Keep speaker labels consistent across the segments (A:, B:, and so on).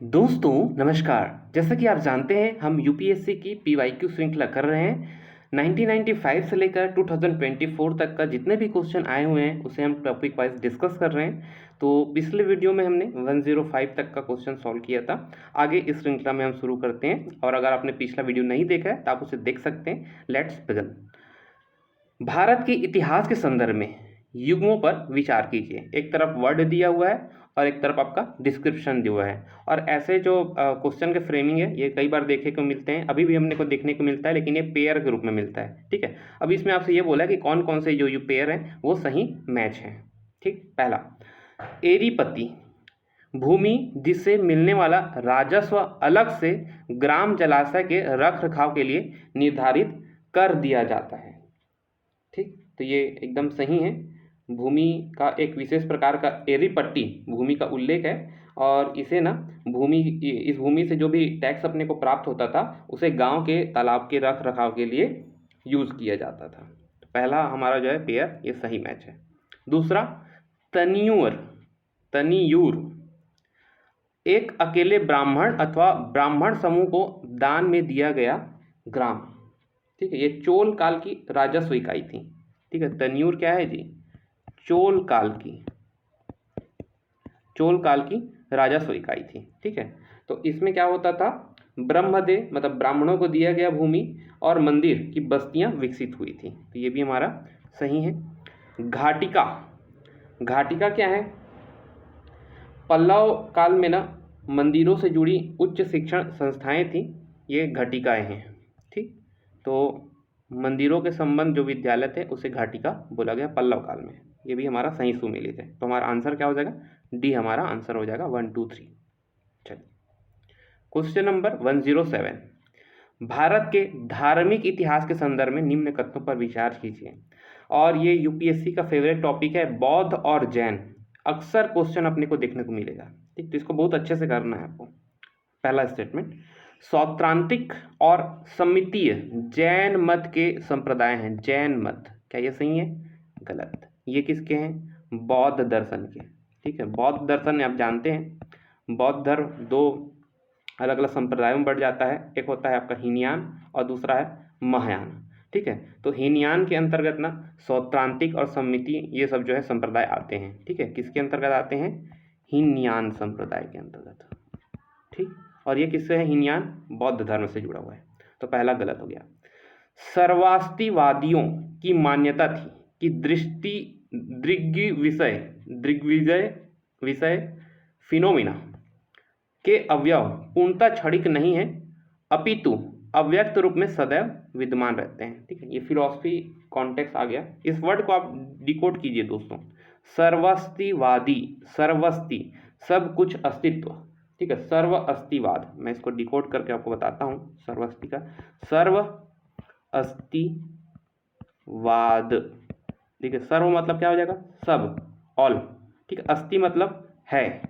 A: दोस्तों नमस्कार। जैसा कि आप जानते हैं हम यूपीएससी की पीवाईक्यू श्रृंखला कर रहे हैं। 1995 से लेकर 2024 तक का जितने भी क्वेश्चन आए हुए हैं उसे हम टॉपिक वाइज डिस्कस कर रहे हैं। तो पिछले वीडियो में हमने 105 तक का क्वेश्चन सॉल्व किया था। आगे इस श्रृंखला में हम शुरू करते हैं और अगर आपने पिछला वीडियो नहीं देखा है तो आप उसे देख सकते हैं। Let's begin. भारत के इतिहास के संदर्भ में युगों पर विचार कीजिए। एक तरफ वर्ड दिया हुआ है और एक तरफ आपका डिस्क्रिप्शन दिया हुआ है। और ऐसे जो क्वेश्चन के फ्रेमिंग है ये कई बार देखने को मिलते हैं, अभी भी हमने को देखने को मिलता है, लेकिन ये पेयर के रूप में मिलता है। ठीक है, अभी इसमें आपसे ये बोला है कि कौन कौन से जो पेयर हैं वो सही मैच हैं। ठीक, पहला एरीपति भूमि जिससे मिलने वाला राजस्व अलग से ग्राम जलाशय के रख रखाव के लिए निर्धारित कर दिया जाता है। ठीक, तो ये एकदम सही है। भूमि का एक विशेष प्रकार का एरीपट्टी भूमि का उल्लेख है और इसे ना इस भूमि से जो भी टैक्स अपने को प्राप्त होता था उसे गांव के तालाब के रख रखाव के लिए यूज किया जाता था। तो पहला हमारा जो है पेयर ये सही मैच है। दूसरा तनियूर एक अकेले ब्राह्मण अथवा ब्राह्मण समूह को दान में दिया गया ग्राम। ठीक है, ये चोल काल की राजस्व इकाई थी। ठीक है, तनियूर क्या है जी? चोल काल की राजस्व इकाई थी। ठीक है, तो इसमें क्या होता था, ब्रह्मदेव मतलब ब्राह्मणों को दिया गया भूमि और मंदिर की बस्तियां विकसित हुई थी। तो ये भी हमारा सही है। घाटिका क्या है? पल्लव काल में ना मंदिरों से जुड़ी उच्च शिक्षण संस्थाएं थी, ये घटिकाएं हैं। ठीक, तो मंदिरों के संबंध जो विद्यालय थे उसे घाटिका बोला गया पल्लव काल में। ये भी हमारा सही सुमेलित है। तो हमारा आंसर क्या हो जाएगा? डी हमारा आंसर हो जाएगा 1 2 3। चलिए क्वेश्चन नंबर 107। भारत के धार्मिक इतिहास के संदर्भ में निम्न कथनों पर विचार कीजिए। और ये यूपीएससी का फेवरेट टॉपिक है, बौद्ध और जैन। अक्सर क्वेश्चन अपने को देखने को मिलेगा। ठीक, तो इसको बहुत अच्छे से करना है आपको। पहला स्टेटमेंट, सौत्रांतिक और समितीय जैन मत के संप्रदाय हैं। जैन मत, क्या ये सही है? गलत। ये किसके हैं? बौद्ध दर्शन के। ठीक है, बौद्ध दर्शन आप जानते हैं बौद्ध धर्म दो अलग अलग संप्रदायों में बढ़ जाता है। एक होता है आपका हीनयान और दूसरा है महायान। ठीक है, तो हीनयान के अंतर्गत ना सौत्रांतिक और समिति ये सब जो है संप्रदाय आते हैं। ठीक है, किसके अंतर्गत आते हैं? हीनयान संप्रदाय के अंतर्गत। ठीक, और ये किससे है? हीनयान बौद्ध धर्म से जुड़ा हुआ है। तो पहला गलत हो गया। सर्वास्तिवादियों की मान्यता थी कि दृग्विजय विषय फिनोमिना के अवयव पूर्णतः क्षणिक नहीं है, अपितु अव्यक्त रूप में सदैव विद्यमान रहते हैं। ठीक है, ये फिलॉसफी कॉन्टेक्स्ट आ गया। इस वर्ड को आप डिकोड कीजिए दोस्तों। सर्वस्तिवादी, सर्वस्ति सब कुछ अस्तित्व। ठीक है, सर्व अस्तिवाद, मैं इसको डिकोड करके आपको बताता हूँ। सर्वस्ति का सर्व अस्तिवाद। ठीक है, सर्व मतलब क्या हो जाएगा? सब, ऑल। ठीक है, अस्ति मतलब है।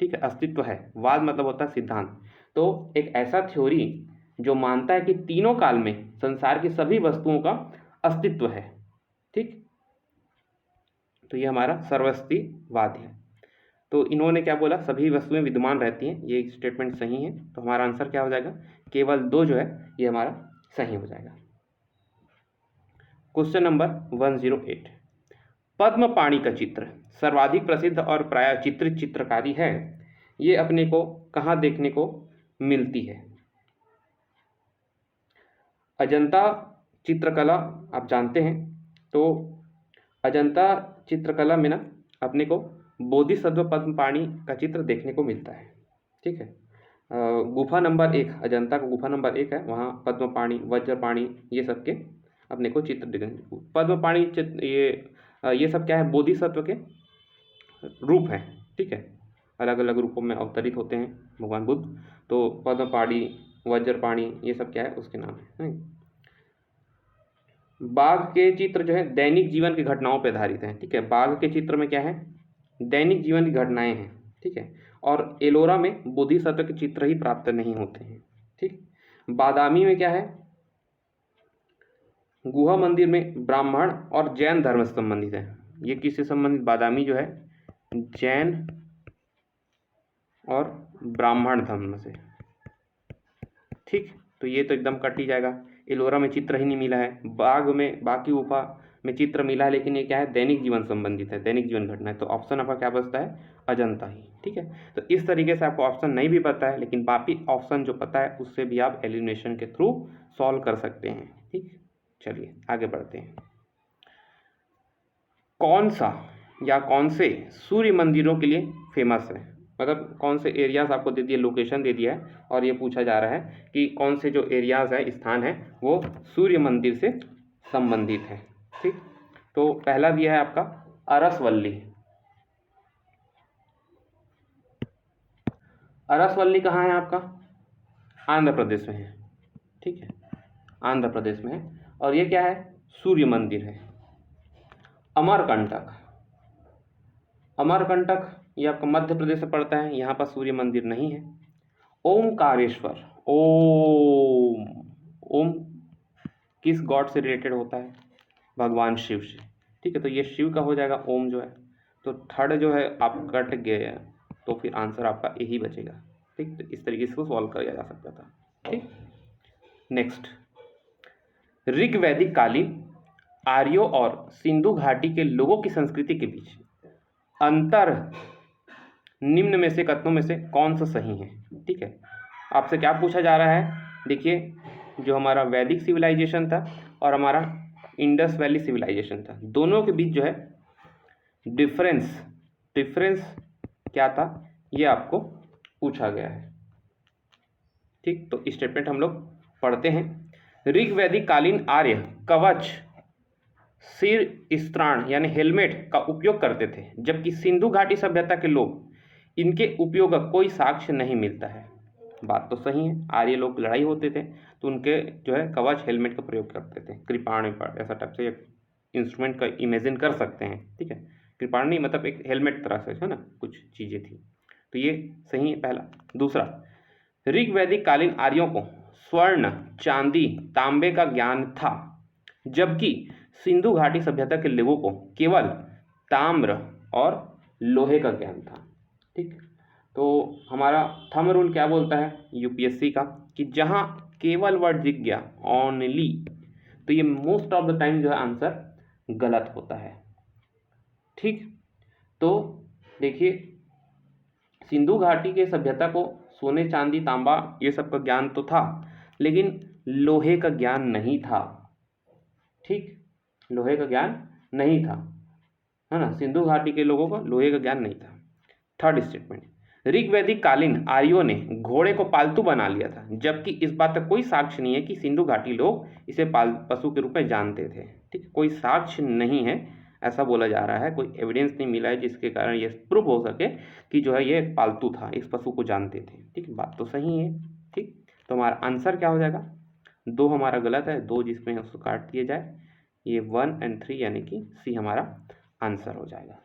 A: ठीक है, अस्तित्व है। वाद मतलब होता है सिद्धांत। तो एक ऐसा थ्योरी जो मानता है कि तीनों काल में संसार की सभी वस्तुओं का अस्तित्व है। ठीक, तो ये हमारा सर्वस्तिवाद है। तो इन्होंने क्या बोला? सभी वस्तुएं विद्यमान रहती हैं। ये स्टेटमेंट सही है। तो हमारा आंसर क्या हो जाएगा? केवल 2 जो है ये हमारा सही हो जाएगा। Question number 108। पद्म पाणि का चित्र सर्वाधिक प्रसिद्ध और प्राय चित्रित चित्रकारी है। ये अपने को कहाँ देखने को मिलती है? अजंता चित्रकला आप जानते हैं। तो अजंता चित्रकला में ना अपने को बोधिसत्व पद्म पाणि का चित्र देखने को मिलता है। ठीक है, गुफा नंबर 1, अजंता का गुफा नंबर 1 है, वहाँ पद्म पाणि, वज्र पाणि ये सब के अपने को चित्र दिखेंगे। पद्म पाणि चित्र ये सब क्या है? बोधिसत्व के रूप हैं। ठीक है, अलग अलग रूपों में अवतरित होते हैं भगवान बुद्ध। तो पद्म पाणि, वज्र पाणि ये सब क्या है? उसके नाम है। बाघ के चित्र जो है दैनिक जीवन की घटनाओं पर आधारित हैं। ठीक है, बाघ के चित्र में क्या है? दैनिक जीवन की घटनाएं हैं। ठीक है, और एलोरा में बोधिसत्व के चित्र ही प्राप्त नहीं होते हैं। ठीक, बादामी में क्या है? गुहा मंदिर में ब्राह्मण और जैन धर्म से संबंधित है। ये किससे संबंधित? बादामी जो है जैन और ब्राह्मण धर्म से। ठीक, तो ये तो एकदम कट ही जाएगा। एलोरा में चित्र ही नहीं मिला है, बाघ में, बाघ की गुफा में चित्र मिला है, लेकिन ये क्या है, दैनिक जीवन संबंधित है, दैनिक जीवन घटना है, तो ऑप्शन आपका क्या बचता है, अजंता ही। ठीक है, तो इस तरीके से आपको ऑप्शन नहीं भी पता है, लेकिन बाकी ऑप्शन जो पता है उससे भी आप एलिमिनेशन के थ्रू सॉल्व कर सकते हैं। ठीक, चलिए आगे बढ़ते हैं। कौन सा या कौन से सूर्य मंदिरों के लिए फेमस है, मतलब कौन से एरियाज आपको दे दिए, लोकेशन दे दिया है, और ये पूछा जा रहा है कि कौन से जो एरियाज है, स्थान है, वो सूर्य मंदिर से संबंधित है। ठीक, तो पहला दिया है आपका अरसवल्ली। अरसवल्ली कहाँ है आपका, आंध्र प्रदेश में है। ठीक है, आंध्र प्रदेश में है, और ये क्या है, सूर्य मंदिर है। अमरकंटक, अमरकंटक ये आपका मध्य प्रदेश में पड़ता है, यहाँ पर सूर्य मंदिर नहीं है। ओमकारेश्वर, ओम, ओम किस गॉड से रिलेटेड होता है, भगवान शिव से। ठीक है, तो ये शिव का हो जाएगा ओम जो है, तो थर्ड जो है आप कट गए, तो फिर आंसर आपका यही बचेगा। ठीक, तो इस तरीके से इसको सॉल्व किया जा सकता था। ठीक, नेक्स्ट, ऋग्वैदिक कालीन आर्यों और सिंधु घाटी के लोगों की संस्कृति के बीच अंतर निम्न में से कथनों में से कौन सा सही है। ठीक है, आपसे क्या पूछा जा रहा है, देखिए, जो हमारा वैदिक सिविलाइजेशन था और हमारा इंडस वैली सिविलाइजेशन था, दोनों के बीच जो है डिफरेंस क्या था, ये आपको पूछा गया है। ठीक, तो स्टेटमेंट हम लोग पढ़ते हैं। ऋग्वैदिक कालीन आर्य कवच, सिर स्त्राण यानी हेलमेट का उपयोग करते थे, जबकि सिंधु घाटी सभ्यता के लोग इनके उपयोग का कोई साक्ष्य नहीं मिलता है। बात तो सही है, आर्य लोग लड़ाई होते थे तो उनके जो है कवच, हेलमेट का प्रयोग करते थे, कृपाण ऐसा टाइप से इंस्ट्रूमेंट का इमेजिन कर सकते हैं। ठीक है, कृपाण नहीं, मतलब एक हेलमेट तरह से है ना, कुछ चीज़ें थी, तो ये सही है पहला। दूसरा, ऋग्वैदिक कालीन आर्यों को स्वर्ण, चांदी, तांबे का ज्ञान था, जबकि सिंधु घाटी सभ्यता के लोगों को केवल ताम्र और लोहे का ज्ञान था। ठीक, तो हमारा थंब रूल क्या बोलता है यूपीएससी का, कि जहां केवल वर्ड दिख गया, ओनली, तो ये मोस्ट ऑफ द टाइम जो है आंसर गलत होता है। ठीक, तो देखिए, सिंधु घाटी के सभ्यता को सोने, चांदी, तांबा ये सब का ज्ञान तो था, लेकिन लोहे का ज्ञान नहीं था। ठीक, लोहे का ज्ञान नहीं था, है ना, सिंधु घाटी के लोगों को लोहे का ज्ञान नहीं था। थर्ड स्टेटमेंट, ऋग्वैदिक कालीन आर्यों ने घोड़े को पालतू बना लिया था, जबकि इस बात का कोई साक्ष्य नहीं है कि सिंधु घाटी लोग इसे पशु के रूप में जानते थे। ठीक, कोई साक्ष्य नहीं है, ऐसा बोला जा रहा है, कोई एविडेंस नहीं मिला है जिसके कारण ये प्रूव हो सके कि जो है ये पालतू था, इस पशु को जानते थे। ठीक, बात तो सही है। ठीक, तो हमारा आंसर क्या हो जाएगा, 2 हमारा गलत है, 2 जिसमें उसको काट दिया जाए, ये 1 और 3 यानी कि सी हमारा आंसर हो जाएगा।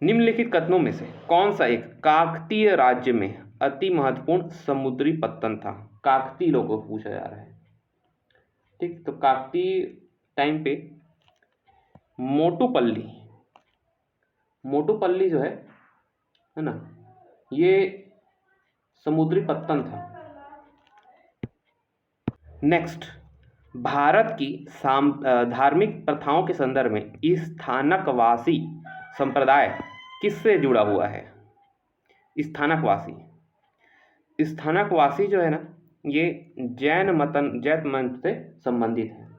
A: निम्नलिखित कथनों में से कौन सा एक काकतीय राज्य में अति महत्वपूर्ण समुद्री पत्तन था, काकतीय लोगों को पूछा जा रहा है। ठीक, तो काकतीय टाइम पे मोटूपल्ली जो है ना, ये समुद्री पत्तन था। नेक्स्ट, भारत की धार्मिक प्रथाओं के संदर्भ में स्थानकवासी संप्रदाय किससे जुड़ा हुआ है। स्थानकवासी जो है ना, ये जैन मत से संबंधित है।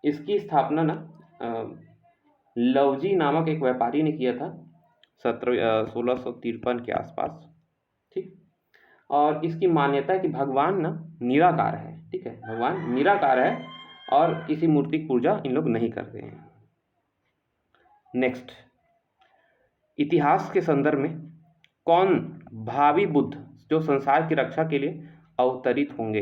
A: इसकी स्थापना ना लवजी नामक एक व्यापारी ने किया था 1653 के आसपास। ठीक, और इसकी मान्यता है कि भगवान ना निराकार है। ठीक है, भगवान निराकार है और किसी मूर्ति की पूजा इन लोग नहीं करते हैं। नेक्स्ट, इतिहास के संदर्भ में कौन भावी बुद्ध जो संसार की रक्षा के लिए अवतरित होंगे,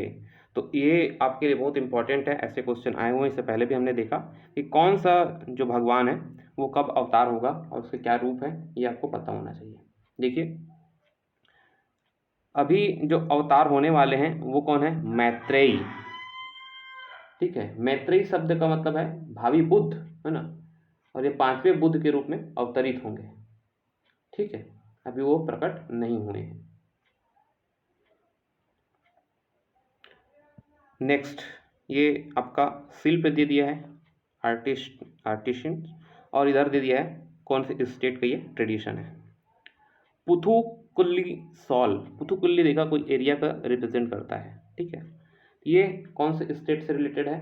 A: तो ये आपके लिए बहुत इंपॉर्टेंट है, ऐसे क्वेश्चन आए हुए हैं, इससे पहले भी हमने देखा कि कौन सा जो भगवान है वो कब अवतार होगा और उसके क्या रूप है, ये आपको पता होना चाहिए। देखिए, अभी जो अवतार होने वाले हैं वो कौन है, मैत्रेयी। ठीक है, मैत्रेयी शब्द का मतलब है भावी बुद्ध, है ना, और ये 5वें बुद्ध के रूप में अवतरित होंगे। ठीक है, अभी वो प्रकट नहीं हुए हैं। नेक्स्ट, ये आपका शिल्प दे दिया है, आर्टिशियन, और इधर दे दिया है कौन से स्टेट का ये ट्रेडिशन है। पुथुकुल्ली सॉल, पुथुकुल्ली देखा कोई एरिया का रिप्रेजेंट करता है। ठीक है, ये कौन से स्टेट से रिलेटेड है?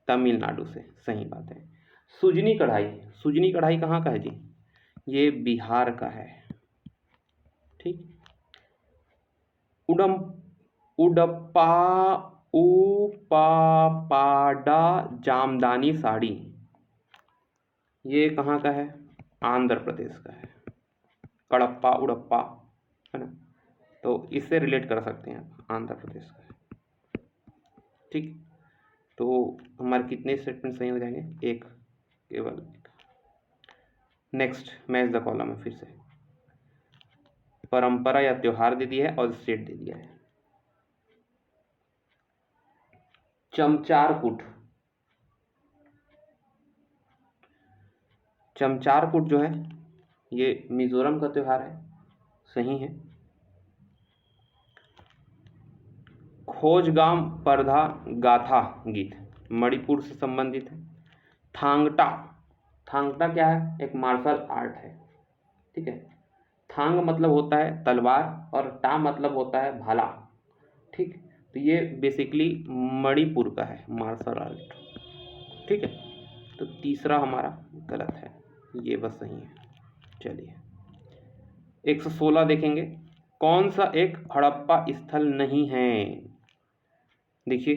A: तमिलनाडु से, सही बात है। सुजनी कढ़ाई, सुजनी कढ़ाई कहाँ का है जी? ये बिहार का है। ठीक, उडम उडप्पा उपापाडा जामदानी साड़ी, ये कहाँ का है? आंध्र प्रदेश का है। कड़प्पा उड़प्पा है ना, तो इससे रिलेट कर सकते हैं आप, आंध्र प्रदेश का है। ठीक, तो हमारे कितने स्टेटमेंट सही हो जाएंगे? एक, केवल एक। नेक्स्ट, मैच द कॉलम है, फिर से परंपरा या त्योहार दे दिया है और स्टेट दे दिया है। चमचारकुट, चमचारकुट जो है ये मिजोरम का त्योहार है, सही है। खोजगाम परधा गाथा गीत मणिपुर से संबंधित है। थांगटा, थांगटा क्या है? एक मार्शल आर्ट है। ठीक है, थांग मतलब होता है तलवार और टा मतलब होता है भाला। ठीक, तो ये बेसिकली मणिपुर का है मार्शल आर्ट। ठीक है, तो तीसरा हमारा गलत है, ये बस सही है। चलिए 116 देखेंगे, कौन सा एक हड़प्पा स्थल नहीं है? देखिए,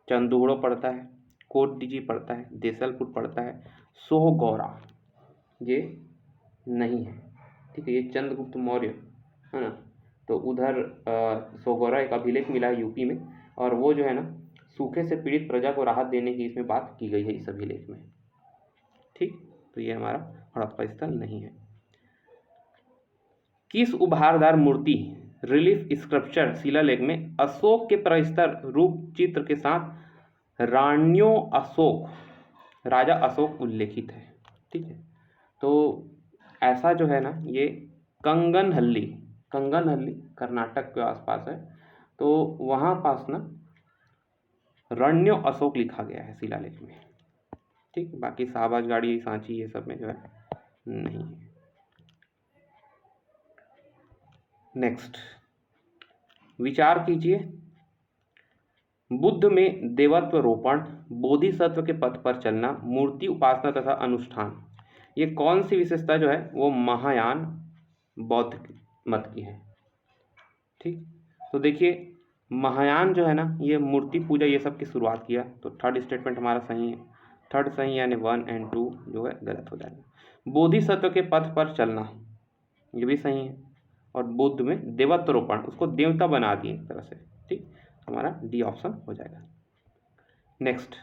A: चंदूड़ो पड़ता है, कोटडीजी पड़ता है, देसलपुर पड़ता है, सोहगौरा ये नहीं है। ठीक है, ये चंद्रगुप्त मौर्य है ना, तो उधर सोहगौरा एक अभिलेख मिला है यूपी में, और वो जो है ना सूखे से पीड़ित प्रजा को राहत देने की इसमें बात की गई है इस अभिलेख में। ठीक, तो ये हमारा हड़प्पा स्थल नहीं है। किस उभारदार मूर्ति रिलीफ स्कल्पचर शिलालेख में अशोक के प्रस्तर रूप चित्र के साथ राण्यो अशोक, राजा अशोक उल्लेखित है? ठीक है, तो ऐसा जो है ना ये कंगनहल्ली, कंगनहल्ली कर्नाटक के आसपास है, तो वहाँ पास ना रण्यो अशोक लिखा गया है शिलालेख में। ठीक, बाकी शाहबाज गाड़ी सांची ये सब में जो है नहीं है। नेक्स्ट, विचार कीजिए, बुद्ध में देवत्व रोपण, बोधिसत्व के पथ पर चलना, मूर्ति उपासना तथा अनुष्ठान, ये कौन सी विशेषता जो है वो महायान बौद्ध मत की है? ठीक, तो देखिए महायान जो है ना ये मूर्ति पूजा ये सब की शुरुआत किया, तो थर्ड स्टेटमेंट हमारा सही है। थर्ड सही, यानी 1 और 2 जो है गलत हो जाएगा। बोधिसत्व के पथ पर चलना ये भी सही है, और बुद्ध में देवत्व रोपण, उसको देवता बना दिए एक तरह से। ठीक, हमारा डी ऑप्शन हो जाएगा। नेक्स्ट,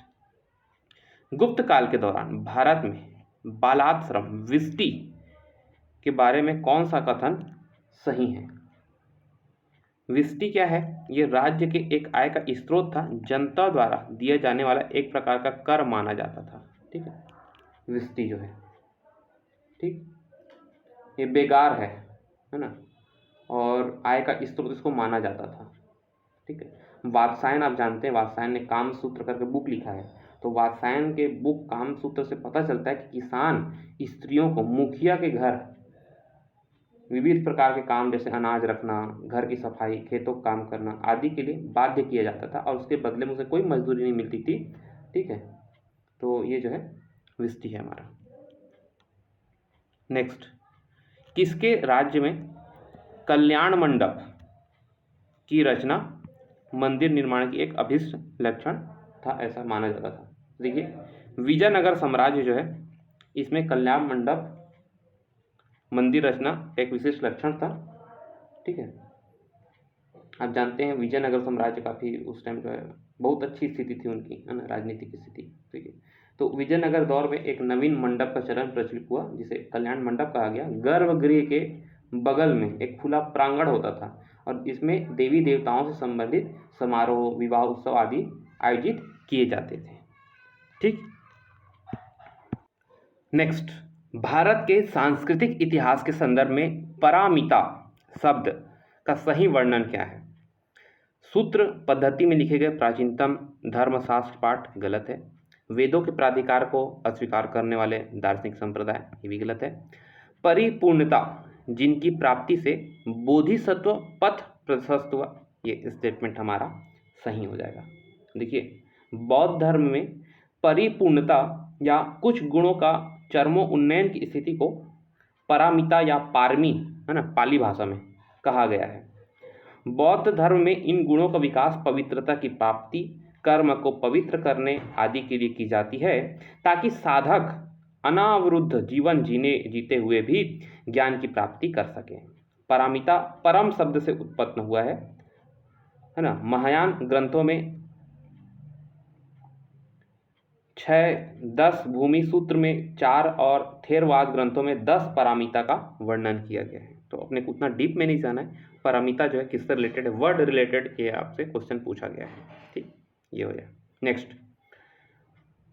A: गुप्त काल के दौरान भारत में बालाश्रम विष्टि के बारे में कौन सा कथन सही है? विष्टि क्या है? ये राज्य के एक आय का स्रोत था, जनता द्वारा दिया जाने वाला एक प्रकार का कर माना जाता था। ठीक है, विष्टि जो है, ठीक, ये बेगार है ना, और आय का स्रोत इसको माना जाता था। ठीक है, वात्सायन आप जानते हैं, वात्सायन ने काम सूत्र करके बुक लिखा है, तो वात्सायन के बुक काम सूत्र से पता चलता है कि किसान स्त्रियों को मुखिया के घर विविध प्रकार के काम जैसे अनाज रखना, घर की सफाई, खेतों का काम करना आदि के लिए बाध्य किया जाता था, और उसके बदले में उसे कोई मजदूरी नहीं मिलती थी। ठीक है, तो ये जो है विष्टि है हमारा। नेक्स्ट, किसके राज्य में कल्याण मंडप की रचना मंदिर निर्माण की एक अभिष्ट लक्षण था, ऐसा माना जाता था? देखिए, विजयनगर साम्राज्य जो है इसमें कल्याण मंडप मंदिर रचना एक विशेष लक्षण था। ठीक है, आप जानते हैं विजयनगर साम्राज्य काफ़ी उस टाइम जो है बहुत अच्छी स्थिति थी उनकी, है ना, राजनीतिक स्थिति। ठीक है, तो विजयनगर दौर में एक नवीन मंडप का चलन प्रचलित हुआ जिसे कल्याण मंडप कहा गया। गर्भगृह के बगल में एक खुला प्रांगण होता था, और इसमें देवी देवताओं से संबंधित समारोह, विवाह उत्सव आदि आयोजित किए जाते थे। ठीक, नेक्स्ट, भारत के सांस्कृतिक इतिहास के संदर्भ में पारमिता शब्द का सही वर्णन क्या है? सूत्र पद्धति में लिखे गए प्राचीनतम धर्मशास्त्र पाठ गलत है। वेदों के प्राधिकार को अस्वीकार करने वाले दार्शनिक संप्रदाय, ये भी गलत है। परिपूर्णता जिनकी प्राप्ति से बोधिसत्व पथ प्रशस्त हुआ, ये स्टेटमेंट हमारा सही हो जाएगा। देखिए, बौद्ध धर्म में परिपूर्णता या कुछ गुणों का चरमोन्नयन की स्थिति को पारमिता या पारमी, है ना, पाली भाषा में कहा गया है। बौद्ध धर्म में इन गुणों का विकास पवित्रता की प्राप्ति, कर्म को पवित्र करने आदि के लिए की जाती है, ताकि साधक अनावरुद्ध जीवन जीते हुए भी ज्ञान की प्राप्ति कर सके। पारमिता परम शब्द से उत्पन्न हुआ है ना। महायान ग्रंथों में 6-10 भूमि सूत्र में 4 और थेरवाद ग्रंथों में 10 पारमिता का वर्णन किया गया है। तो अपने को उतना डीप में नहीं जाना है। पारमिता जो है किससे रिलेटेड है? वर्ड रिलेटेड ये आपसे क्वेश्चन पूछा गया है। ठीक, ये हो जाए। नेक्स्ट,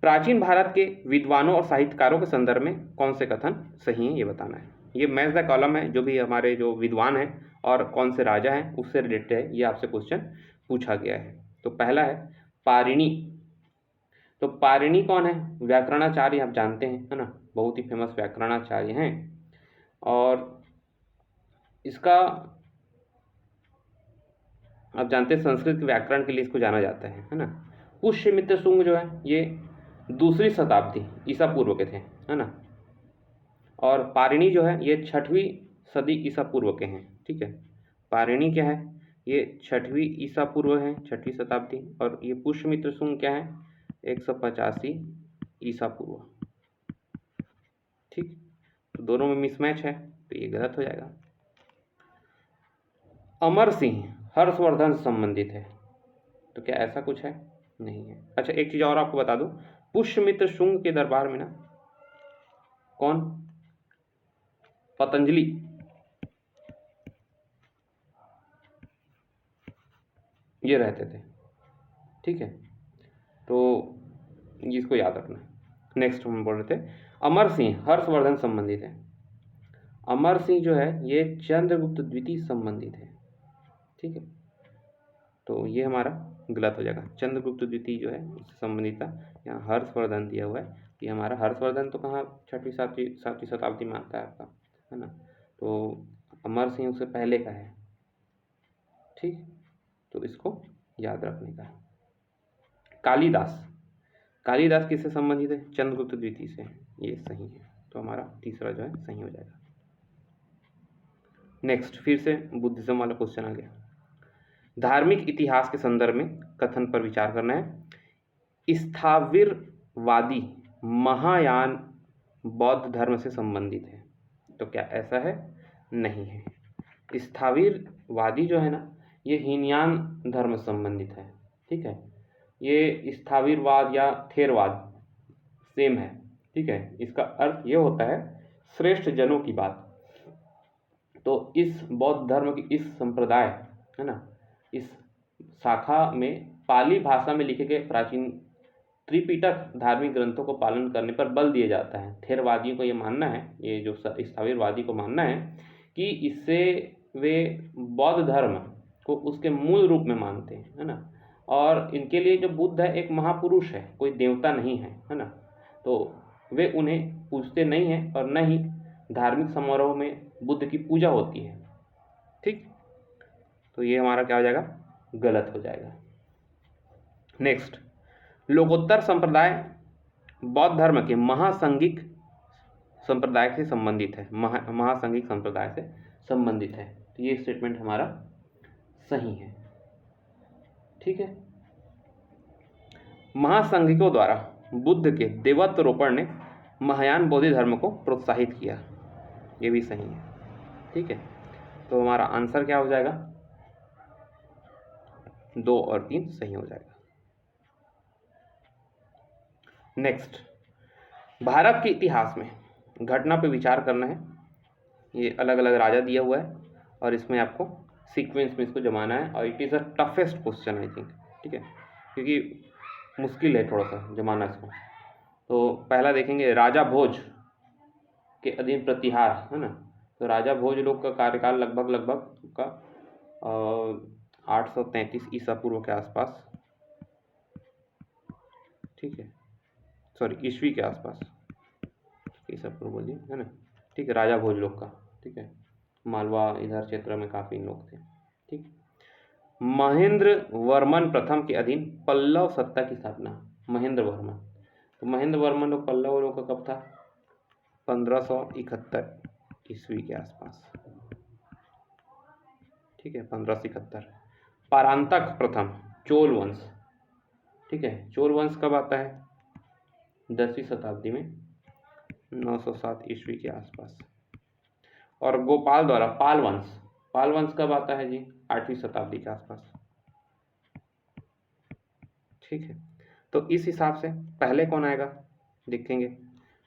A: प्राचीन भारत के विद्वानों और साहित्यकारों के संदर्भ में कौन से कथन सही हैं, ये बताना है। ये मैच द कॉलम है, जो भी हमारे जो विद्वान हैं और कौन से राजा हैं उससे रिलेटेड है, ये आपसे क्वेश्चन पूछा गया है। तो पहला है पारिणी। तो पारिणी कौन है? व्याकरणाचार्य, आप जानते हैं, है ना, बहुत ही फेमस व्याकरणाचार्य हैं। और इसका आप जानते हैं संस्कृत व्याकरण के लिए इसको जाना जाता है ना। पुष्यमित्र शुंग जो है ये 2वीं शताब्दी ईसा पूर्व के थे, है ना। और पारिणी जो है ये 6वीं सदी ईसा पूर्व के हैं। ठीक है, पारिणी क्या है? ये 6वीं ईसा पूर्व है, 6वीं शताब्दी। और ये पुष्यमित्र शुंग क्या है? 185 ईसा पूर्व। ठीक, तो दोनों में मिसमैच है, तो ये गलत हो जाएगा। अमर सिंह हर्षवर्धन से संबंधित है, तो क्या ऐसा कुछ है? नहीं है। अच्छा, एक चीज और आपको बता दूं, पुष्यमित्र शुंग के दरबार में ना कौन? पतंजलि, ये रहते थे। ठीक है, तो इसको याद रखना। नेक्स्ट हम बोल रहे थे अमर सिंह हर्षवर्धन संबंधित है। अमर सिंह जो है ये चंद्रगुप्त द्वितीय संबंधित है। ठीक है, तो ये हमारा गलत हो जाएगा। चंद्रगुप्त द्वितीय जो है उससे संबंधित था, यहाँ हर्षवर्धन दिया हुआ है। ये हमारा हर्षवर्धन तो कहाँ 6वीं-7वीं शताब्दी में आता है आपका, है ना। तो अमर सिंह उससे पहले का है। ठीक, तो इसको याद रखने का है। कालिदास, कालिदास किससे संबंधित है? चंद्रगुप्त द्वितीय से। ये सही है, तो हमारा तीसरा जो है सही हो जाएगा। नेक्स्ट, फिर से बुद्धिज्म वाला क्वेश्चन आ गया। धार्मिक इतिहास के संदर्भ में कथन पर विचार करना है। स्थाविरवादी महायान बौद्ध धर्म से संबंधित है, तो क्या ऐसा है? नहीं है। स्थाविरवादी जो है ना ये हीनयान धर्म से संबंधित है। ठीक है, ये स्थाविरवाद या थेरवाद सेम है। ठीक है, इसका अर्थ ये होता है श्रेष्ठ जनों की बात। तो इस बौद्ध धर्म की इस संप्रदाय, है ना, इस शाखा में पाली भाषा में लिखे गए प्राचीन त्रिपिटक धार्मिक ग्रंथों को पालन करने पर बल दिया जाता है। थेरवादियों को ये मानना है, ये जो स्थाविरवादी को मानना है कि इससे वे बौद्ध धर्म को उसके मूल रूप में मानते हैं, है ना। और इनके लिए जो बुद्ध है एक महापुरुष है, कोई देवता नहीं है ना। तो वे उन्हें पूजते नहीं हैं और न ही धार्मिक समारोह में बुद्ध की पूजा होती है। ठीक, तो ये हमारा क्या हो जाएगा? गलत हो जाएगा। नेक्स्ट, लोकोत्तर संप्रदाय बौद्ध धर्म के महासंघिक संप्रदाय से संबंधित है। महासंघिक संप्रदाय से संबंधित है, तो ये स्टेटमेंट हमारा सही है। ठीक है, महासंघिकों द्वारा बुद्ध के देवत्वरोपण ने महायान बौद्ध धर्म को प्रोत्साहित किया, ये भी सही है। ठीक है, तो हमारा आंसर क्या हो जाएगा? 2 और 3 सही हो जाएगा। नेक्स्ट, भारत के इतिहास में घटना पे विचार करना है। ये अलग अलग राजा दिया हुआ है और इसमें आपको सीक्वेंस में इसको जमाना है, और it is a toughest question I think. ठीक है, क्योंकि मुश्किल है थोड़ा सा जमाना इसको। तो पहला देखेंगे राजा भोज, के अधीन प्रतिहार, है ना। तो राजा भोज लोग का कार्यकाल लगभग का 833 ईसा पूर्व के आसपास, ठीक है, सॉरी ईस्वी के आसपास, ईसा पूर्व बोलिए, है ना, ठीक है, राजा भोज लोग का, ठीक है, मालवा इधर क्षेत्र में काफ़ी लोग थे, ठीक। महेंद्र वर्मन प्रथम के अधीन पल्लव सत्ता की स्थापना, महेंद्र वर्मन। तो महेंद्र वर्मन लोग पल्लव लोग का कब था? 1571 ईस्वी के आसपास, ठीक है, 1571। परांतक प्रथम चोल वंश, ठीक है, चोल वंश कब आता है? 10वीं शताब्दी में, 907 ईस्वी के आसपास। और गोपाल द्वारा पाल वंश, पाल वंश कब आता है जी? 8वीं शताब्दी के आसपास, ठीक है। तो इस हिसाब से पहले कौन आएगा देखेंगे,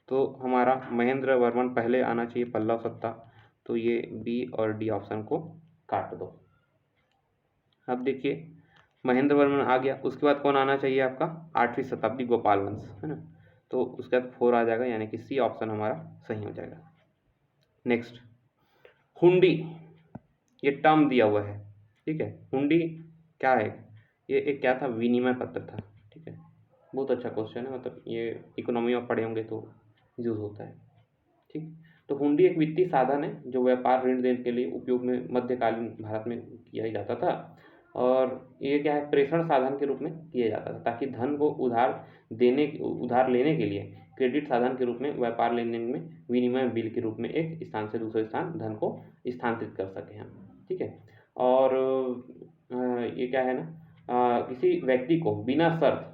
A: तो हमारा महेंद्र वर्मन पहले आना चाहिए, पल्लव सत्ता। तो ये बी और डी ऑप्शन को काट दो। अब देखिए महेंद्र वर्मन आ गया, उसके बाद कौन आना चाहिए आपका? 8वीं शताब्दी गोपाल वंश, है ना। तो उसके बाद 4 आ जाएगा, यानी कि सी ऑप्शन हमारा सही हो जाएगा। नेक्स्ट, हुंडी, ये टर्म दिया हुआ है, ठीक है। हुंडी क्या है? ये एक क्या था? विनिमय पत्र था, ठीक है। बहुत अच्छा क्वेश्चन है, मतलब ये इकोनॉमी में पढ़े होंगे तो यूज होता है, ठीक। तो हुंडी एक वित्तीय साधन है जो व्यापार ऋण देने के लिए उपयोग में मध्यकालीन भारत में किया जाता था। और ये क्या है? प्रेषण साधन के रूप में किया जाता था, ताकि धन को उधार लेने के लिए क्रेडिट साधन के रूप में, व्यापार लेन देन में विनिमय बिल के रूप में एक स्थान से दूसरे स्थान धन को स्थानांतरित कर सकें हम, ठीक है। और ये क्या है ना, किसी व्यक्ति को बिना शर्त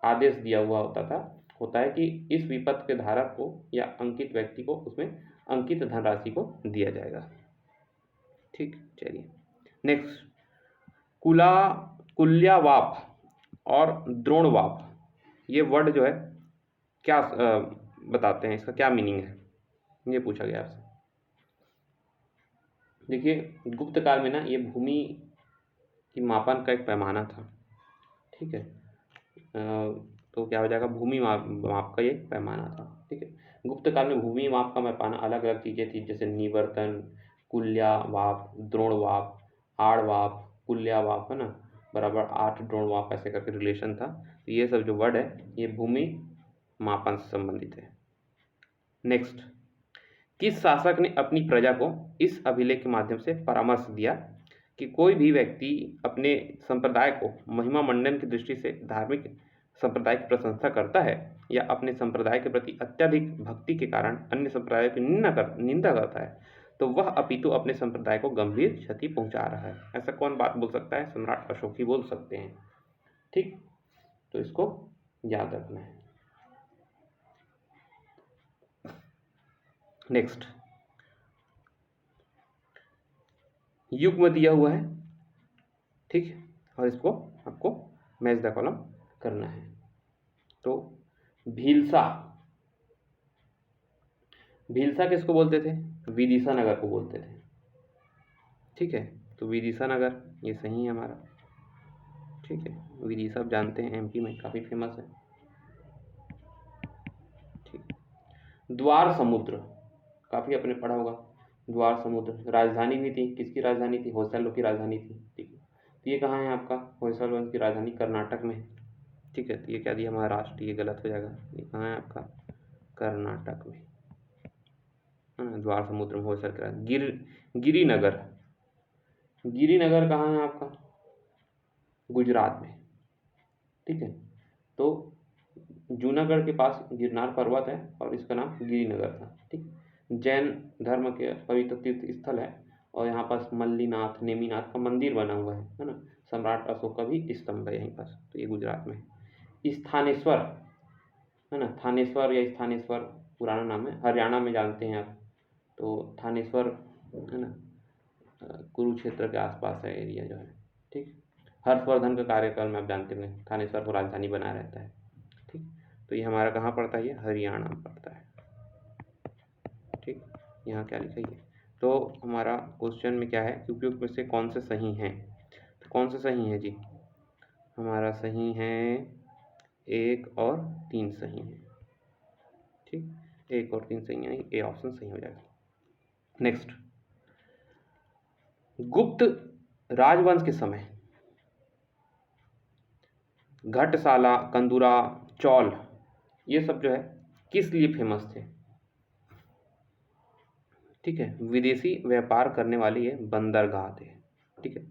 A: आदेश दिया हुआ होता है कि इस विपत्र के धारक को या अंकित व्यक्ति को उसमें अंकित धनराशि को दिया जाएगा, ठीक। चलिए नेक्स्ट, कुल्यावाप और द्रोणवाप, ये वर्ड जो है क्या बताते हैं, इसका क्या मीनिंग है, ये पूछा गया आपसे। देखिए गुप्त काल में ना ये भूमि की मापन का एक पैमाना था, ठीक है। तो क्या हो जाएगा? भूमि माप का ये पैमाना था, ठीक है। गुप्त काल में भूमि माप का पैमाना अलग अलग चीज़ें थी, जैसे निवर्तन, कुल्यावाप, द्रोणवाप, आड़वाप, कुल्यावाप, है ना, बराबर 8 द्रोणवाप, ऐसे करके रिलेशन था। तो ये सब जो वर्ड है ये भूमि मापन से संबंधित है। नेक्स्ट, किस शासक ने अपनी प्रजा को इस अभिलेख के माध्यम से परामर्श दिया कि कोई भी व्यक्ति अपने संप्रदाय को महिमा मंडन की दृष्टि से धार्मिक संप्रदाय की प्रशंसा करता है या अपने संप्रदाय के प्रति अत्यधिक भक्ति के कारण अन्य संप्रदाय की निंदा करता है, तो वह अपितु अपने संप्रदाय को गंभीर क्षति पहुंचा रहा है। ऐसा कौन बात बोल सकता है? सम्राट अशोक ही बोल सकते हैं, ठीक। तो इसको याद रखना है। नेक्स्ट, युग्म दिया हुआ है, ठीक है, और इसको आपको मैच द कॉलम करना है। तो भीलसा, भीलसा किसको बोलते थे? विदिशा नगर को बोलते थे, ठीक है। तो विदिशा नगर ये सही है हमारा, ठीक है। विदिशा आप जानते हैं एमपी में काफ़ी फेमस है, ठीक। द्वार समुद्र, काफ़ी आपने पढ़ा होगा, द्वार समुद्र राजधानी भी थी, किसकी राजधानी थी? होयसल की राजधानी थी, ठीक है। तो ये कहाँ है आपका? होयसल वंश की राजधानी कर्नाटक में, ठीक है। तो ये क्या दिया? महाराष्ट्र, ये गलत हो जाएगा। ये कहाँ है आपका? कर्नाटक में, द्वार समुद्र में होयसल का। गिरिनगर, गिरिनगर कहाँ है आपका? गुजरात में, ठीक है। तो जूनागढ़ के पास गिरनार पर्वत है और इसका नाम गिरिनगर था, ठीक। जैन धर्म के पवित्र तीर्थ स्थल है और यहाँ पास मल्लीनाथ, नेमीनाथ का मंदिर बना हुआ है ना। सम्राट अशोक का भी स्तंभ है यहीं पास। तो ये गुजरात में है। स्थानेश्वर, है ना, थानेश्वर या स्थानेश्वर पुराना नाम है, हरियाणा में जानते हैं आप। तो थानेश्वर, है ना, कुरुक्षेत्र के आसपास है एरिया जो है, ठीक। हर्षवर्धन का कार्यकाल में आप जानते होंगे, थानेश्वर को राजधानी बनाया रहता है, ठीक। तो ये हमारा कहाँ पड़ता है? ये हरियाणा में पड़ता है, ठीक। यहाँ क्या लिखा है? तो हमारा क्वेश्चन में क्या है कि उपयुक्त में से कौन से सही हैं? तो कौन से सही है जी? हमारा सही है 1 और 3 सही है, ठीक। 1 और 3 सही है, ए ऑप्शन सही हो जाएगा। नेक्स्ट, गुप्त राजवंश के समय घटसाला, कंदुरा, चौल ये सब जो है किस लिए फेमस थे? ठीक है, विदेशी व्यापार करने वाले ये बंदरगाह थे। ठीक है,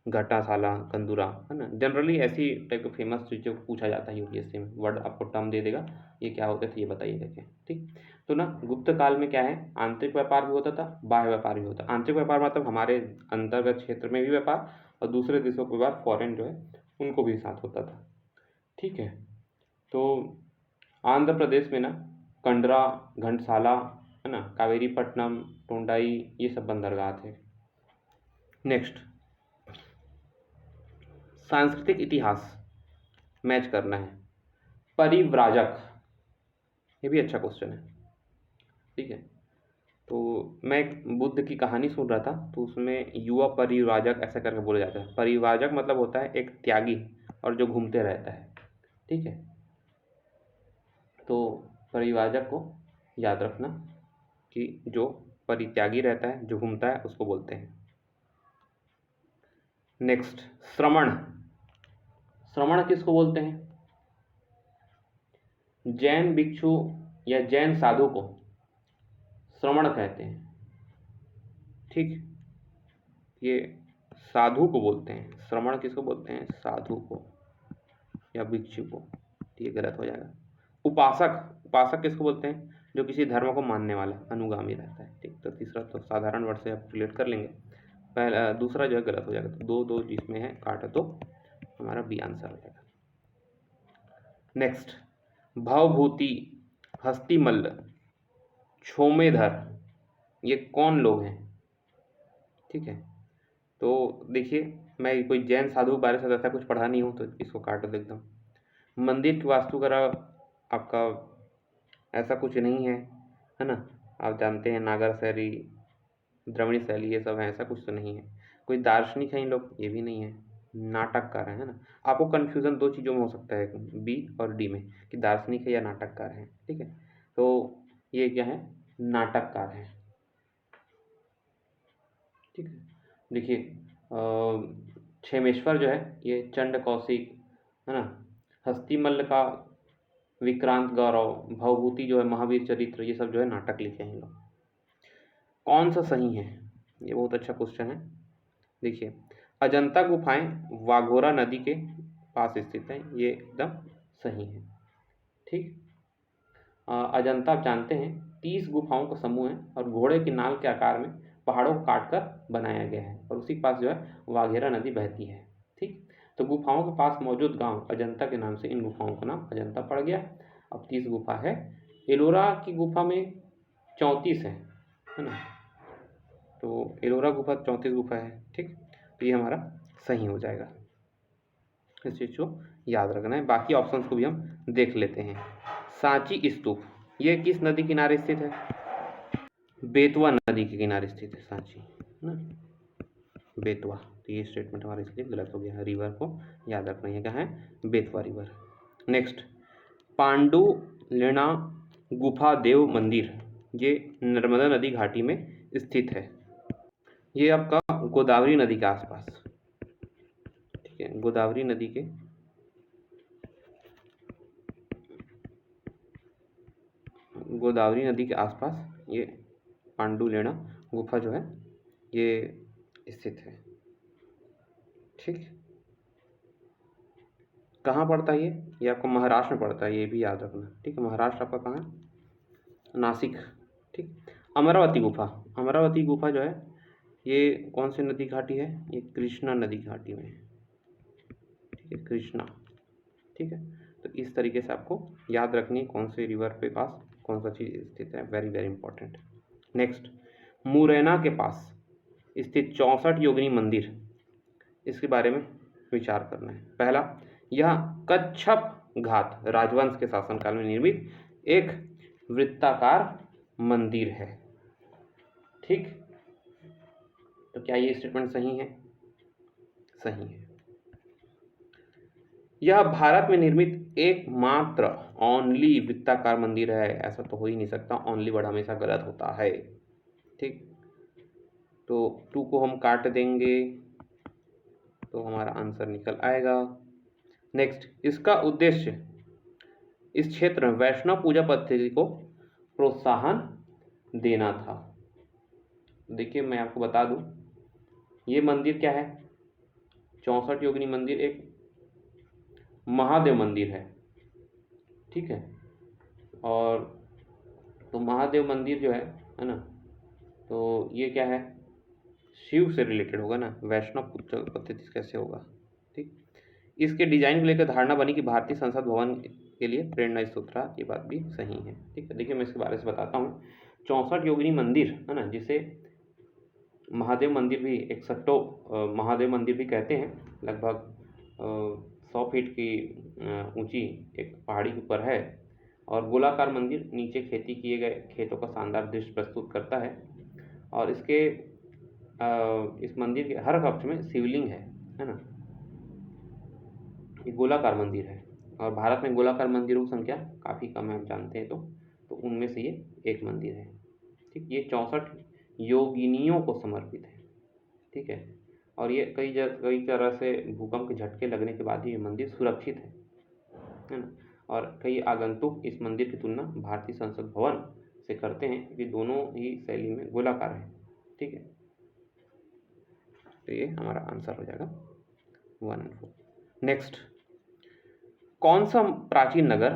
A: घटासाला, कंदुरा, है ना, जनरली ऐसी टाइप के फेमस चीज़ों को पूछा जाता है यूपीएससी में। वर्ड आपको टर्म दे देगा, ये क्या होते थे ये बताइएगा क्या। ठीक, तो ना गुप्त काल में क्या है, आंतरिक व्यापार भी होता था, बाह्य व्यापार भी होता। आंतरिक व्यापार मतलब हमारे अंतर्गत क्षेत्र में भी व्यापार, और दूसरे देशों के व्यापार, फॉरेन जो है उनको भी साथ होता था। ठीक है, तो आंध्र प्रदेश में ना कंडरा, घंटसाला, है ना, कावेरीपट्टनम, टोंडाई ये सब बंदरगाह थे। नेक्स्ट, सांस्कृतिक इतिहास मैच करना है। परिव्राजक, ये भी अच्छा क्वेश्चन है। ठीक है, तो मैं एक बुद्ध की कहानी सुन रहा था, तो उसमें युवा परिव्राजक ऐसा करके बोला जाता है। परिव्राजक मतलब होता है एक त्यागी और जो घूमते रहता है। ठीक है, तो परिव्राजक को याद रखना कि जो परित्यागी रहता है, जो घूमता है, उसको बोलते हैं। नेक्स्ट, श्रमण, श्रमण किसको बोलते हैं? जैन भिक्षु या जैन साधु को श्रमण कहते हैं। ठीक, ये साधु को बोलते हैं। श्रमण किसको बोलते हैं? साधु को या भिक्षु को। ये गलत हो जाएगा। उपासक, उपासक किसको बोलते हैं? जो किसी धर्म को मानने वाला, अनुगामी रहता है। ठीक, तो तीसरा तो साधारण वर्ड से आप रिलेट कर लेंगे। पहला, दूसरा जो है गलत हो जाएगा। तो दो दो जिसमें है काटा तो हमारा बी आंसर हो जाएगा। नेक्स्ट, भवभूति, हस्तिमल्ल, छोमेधर ये कौन लोग हैं? ठीक है, तो देखिए मैं कोई जैन साधु के बारे में ऐसा कुछ पढ़ा नहीं हूँ, तो इसको काट देता हूँ। मंदिर की वास्तुकला आपका ऐसा कुछ नहीं है ना। आप जानते हैं नागर शैली, द्रविड़ शैली ये सब है, ऐसा कुछ तो नहीं है। कोई दार्शनिक है इन लोग, ये भी नहीं है। नाटककार है ना। आपको कन्फ्यूज़न दो चीज़ों में हो सकता है, बी और डी में, कि दार्शनिक है या नाटककार है। ठीक है, तो ये क्या है? नाटककार है। ठीक है, देखिए क्षेमेश्वर जो है ये चंड कौशिक, है ना, हस्तिमल्ल का विक्रांत गौरव, भवभूति जो है महावीर चरित्र, ये सब जो है नाटक लिखे हैं लोग। कौन सा सही है? ये बहुत अच्छा क्वेश्चन है। देखिए, अजंता गुफाएं वाघोरा नदी के पास स्थित हैं, ये एकदम सही है। ठीक, अजंता आप जानते हैं 30 गुफाओं का समूह है और घोड़े की नाल के आकार में पहाड़ों को काटकर बनाया गया है, और उसी के पास जो है वाघेरा नदी बहती है। ठीक, तो गुफाओं के पास मौजूद गांव अजंता के नाम से इन गुफाओं का नाम अजंता पड़ गया। अब 30 गुफा है। एलोरा की गुफा में 34 है ना, तो एलोरा गुफा 34 गुफा है। ठीक, तो ये हमारा सही हो जाएगा। इस चीज़ को याद रखना है। बाकी ऑप्शंस को भी हम देख लेते हैं। सांची स्तूप ये किस नदी किनारे स्थित है? बेतवा नदी के किनारे स्थित है सांची, है ना, बेतवा। तो ये स्टेटमेंट हमारा इसलिए गलत हो गया है। रिवर को याद रखना है, क्या है? बेतवा रिवर। नेक्स्ट, पांडुलिना गुफा देव मंदिर ये नर्मदा नदी घाटी में स्थित है। ये आपका गोदावरी नदी के आसपास, ठीक है, गोदावरी नदी के आसपास ये पांडुलिना गुफा जो है ये स्थित है। ठीक, कहाँ पड़ता है ये आपको महाराष्ट्र में पड़ता है, ये भी याद रखना। ठीक है, महाराष्ट्र आपका कहाँ है? नासिक। ठीक, अमरावती गुफा जो है ये कौन सी नदी घाटी है? ये कृष्णा नदी घाटी में है। ठीक है, कृष्णा। ठीक है, तो इस तरीके से आपको याद रखनी है कौन से रिवर पे पास कौन सा चीज़ स्थित है। Very very important. Next, Morena के पास स्थित 64 योगिनी मंदिर, इसके बारे में विचार करना है। पहला, यह कच्छप घाट राजवंश के शासनकाल में निर्मित एक वृत्ताकार मंदिर है। ठीक, तो क्या ये स्टेटमेंट सही है? सही है। यह भारत में निर्मित एकमात्र ओनली वृत्ताकार मंदिर है। ऐसा तो हो ही नहीं सकता, ओनली वर्ड हमेशा गलत होता है। ठीक, तो 2 को हम काट देंगे तो हमारा आंसर निकल आएगा। नेक्स्ट, इसका उद्देश्य इस क्षेत्र में वैष्णव पूजा पद्धति को प्रोत्साहन देना था। देखिए मैं आपको बता दूं, ये मंदिर क्या है, 64 योगिनी मंदिर एक महादेव मंदिर है। ठीक है, और तो महादेव मंदिर जो है ना, तो ये क्या है, शिव से रिलेटेड होगा ना, वैष्णव पूजा पद्धति कैसे होगा। ठीक, इसके डिजाइन को लेकर धारणा बनी कि भारतीय संसद भवन के लिए प्रेरणा स्रोत रहा। ये बात भी सही है। ठीक है, देखिए मैं इसके बारे से बताता हूँ। 64 योगिनी मंदिर है ना, जिसे महादेव मंदिर भी, एक सट्टो महादेव मंदिर भी कहते हैं, लगभग 100 फीट की ऊंची एक पहाड़ी के ऊपर है, और गोलाकार मंदिर नीचे खेती किए गए खेतों का शानदार दृश्य प्रस्तुत करता है। और इसके इस मंदिर के हर कक्ष में शिवलिंग है ना। ये गोलाकार मंदिर है, और भारत में गोलाकार मंदिरों की संख्या काफ़ी कम है, आप जानते हैं। तो उनमें से ये एक मंदिर है। ठीक, ये 64 योगिनियों को समर्पित है। ठीक है, और ये कई तरह से भूकंप के झटके लगने के बाद ही ये मंदिर सुरक्षित है ना। और कई आगंतुक इस मंदिर की तुलना भारतीय संसद भवन से करते हैं, क्योंकि दोनों ही शैली में गोलाकार है। ठीक है, तो ये हमारा आंसर हो जाएगा 1 और 4। नेक्स्ट, कौन सा प्राचीन नगर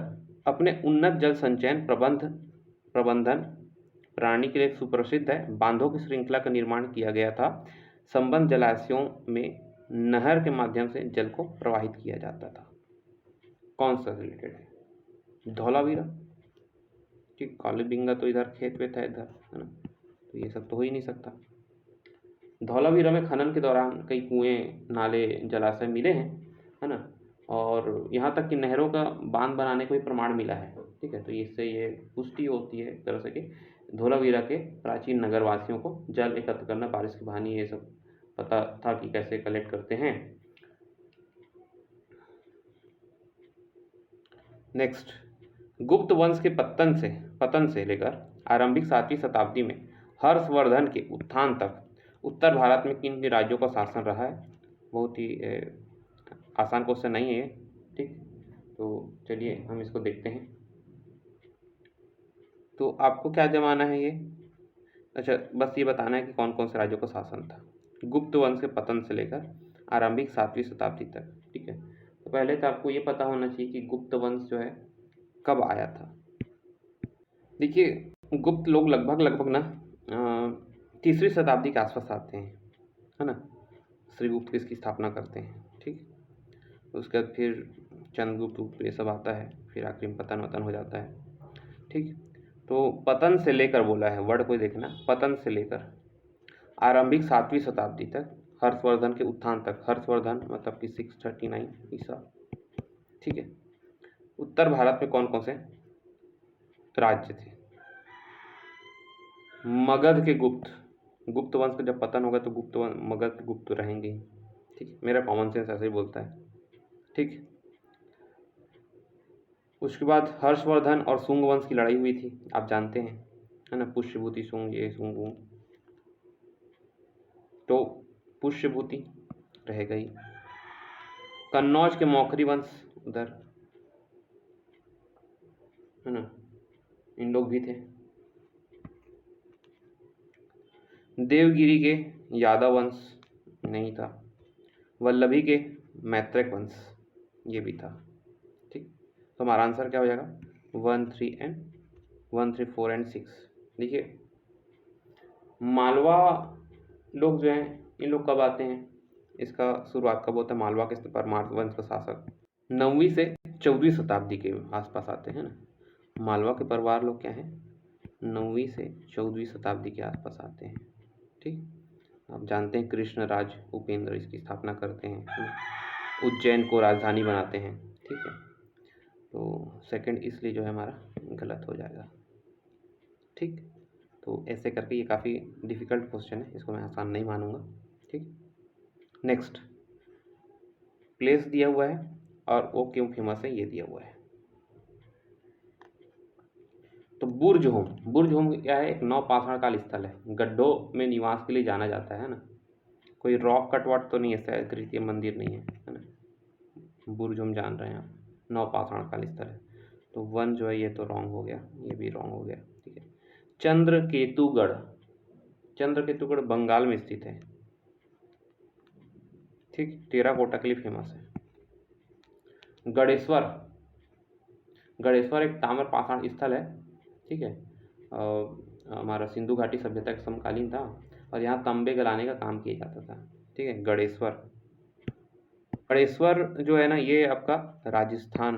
A: अपने उन्नत जल संचयन प्रबंधन प्रणाली के लिए सुप्रसिद्ध है? बांधों की श्रृंखला का निर्माण किया गया था। संबंध जलाशयों में नहर के माध्यम से जल को प्रवाहित किया जाता था। कौन सा रिलेटेड है? धौलावीरा। ठीक, कालीबिंगा तो इधर खेत वेत है इधर, है ना, तो ये सब तो हो ही नहीं सकता। धौलावीरा में खनन के दौरान कई कुएं, नाले, जलाशय मिले हैं, है ना, और यहाँ तक कि नहरों का बांध बनाने को भी प्रमाण मिला है। ठीक है, तो इससे ये पुष्टि होती है एक तरह से कि धौलावीरा के प्राचीन नगरवासियों को जल एकत्र करना, बारिश की बहानी, ये सब पता था कि कैसे कलेक्ट करते हैं। नेक्स्ट, गुप्त वंश के पतन से लेकर आरंभिक 7वीं शताब्दी में हर्षवर्धन के उत्थान तक उत्तर भारत में किन राज्यों का शासन रहा है? बहुत ही आसान क्वेश्चन नहीं है ये। ठीक, तो चलिए हम इसको देखते हैं। तो आपको क्या जमाना है ये, अच्छा बस ये बताना है कि कौन कौन से राज्यों का शासन था गुप्त वंश के पतन से लेकर आरंभिक 7वीं शताब्दी तक। ठीक है, तो पहले तो आपको ये पता होना चाहिए कि गुप्त वंश जो है कब आया था। देखिए, गुप्त लोग लगभग ना 3वीं शताब्दी के आसपास आते हैं, है ना। श्रीगुप्त इसकी स्थापना करते हैं। ठीक, उसके बाद फिर चंद्रगुप्त ये सब आता है, फिर आखिर में पतन हो जाता है। ठीक, तो पतन से लेकर बोला है, वर्ड को देखना, पतन से लेकर आरंभिक 7वीं शताब्दी तक, हर्षवर्धन के उत्थान तक, हर्षवर्धन मतलब कि 639 ईसा। ठीक है, उत्तर भारत में कौन कौन से राज्य थे? मगध के गुप्त वंश का जब पतन होगा तो मगध के गुप्त रहेंगे। ठीक, मेरा कॉमन सेंस ऐसे ही बोलता है। ठीक, उसके बाद हर्षवर्धन और शुंग वंश की लड़ाई हुई थी, आप जानते हैं, है ना, पुष्यभूति शुंग, ये शुंग वुंग, तो पुष्यभूति रह गई। कन्नौज के मौखरी वंश उधर, है ना, इन लोग भी थे। देवगिरी के यादव वंश नहीं था। वल्लभी के मैत्रक वंश ये भी था। ठीक, तो हमारा आंसर क्या हो जाएगा? 1, 3, 4 एंड 6। देखिए, मालवा लोग जो हैं, इन लोग कब आते हैं, इसका शुरुआत कब होता है? मालवा के परमार वंश का शासक 9वीं से 14वीं शताब्दी के आसपास आते हैं ना। मालवा के परिवार लोग क्या हैं, 9वीं से 14वीं शताब्दी के आसपास आते हैं। ठीक, आप जानते हैं कृष्णराज उपेंद्र इसकी स्थापना करते हैं, उज्जैन को राजधानी बनाते हैं। ठीक है, तो सेकंड इसलिए जो है हमारा गलत हो जाएगा। ठीक, तो ऐसे करके ये काफ़ी डिफ़िकल्ट क्वेश्चन है, इसको मैं आसान नहीं मानूंगा। ठीक, नेक्स्ट, प्लेस दिया हुआ है और वो क्यों फेमस है ये दिया हुआ है। तो बुर्ज होम क्या है, एक नौपाषाणकाल स्थल है, गड्ढों में निवास के लिए जाना जाता है ना, कोई रॉक कटवट तो नहीं है, शायद मंदिर नहीं है ना। बुर्ज हम जान रहे हैं आप, नौपाषाणकाल स्थल है। तो वन जो है ये तो रॉन्ग हो गया, ये भी रॉन्ग हो गया, ठीक है। चंद्रकेतुगढ़, चंद्रकेतुगढ़ बंगाल में स्थित है, ठीक, टेराकोटा के लिए फेमस है। गणेश्वर, गणेश्वर एक ताम्र पाषाण स्थल है, ठीक है। हमारा सिंधु घाटी सभ्यता का समकालीन था और यहाँ तांबे गलाने का काम किया जाता था, ठीक है। गणेश्वर, गणेश्वर जो है ना ये आपका राजस्थान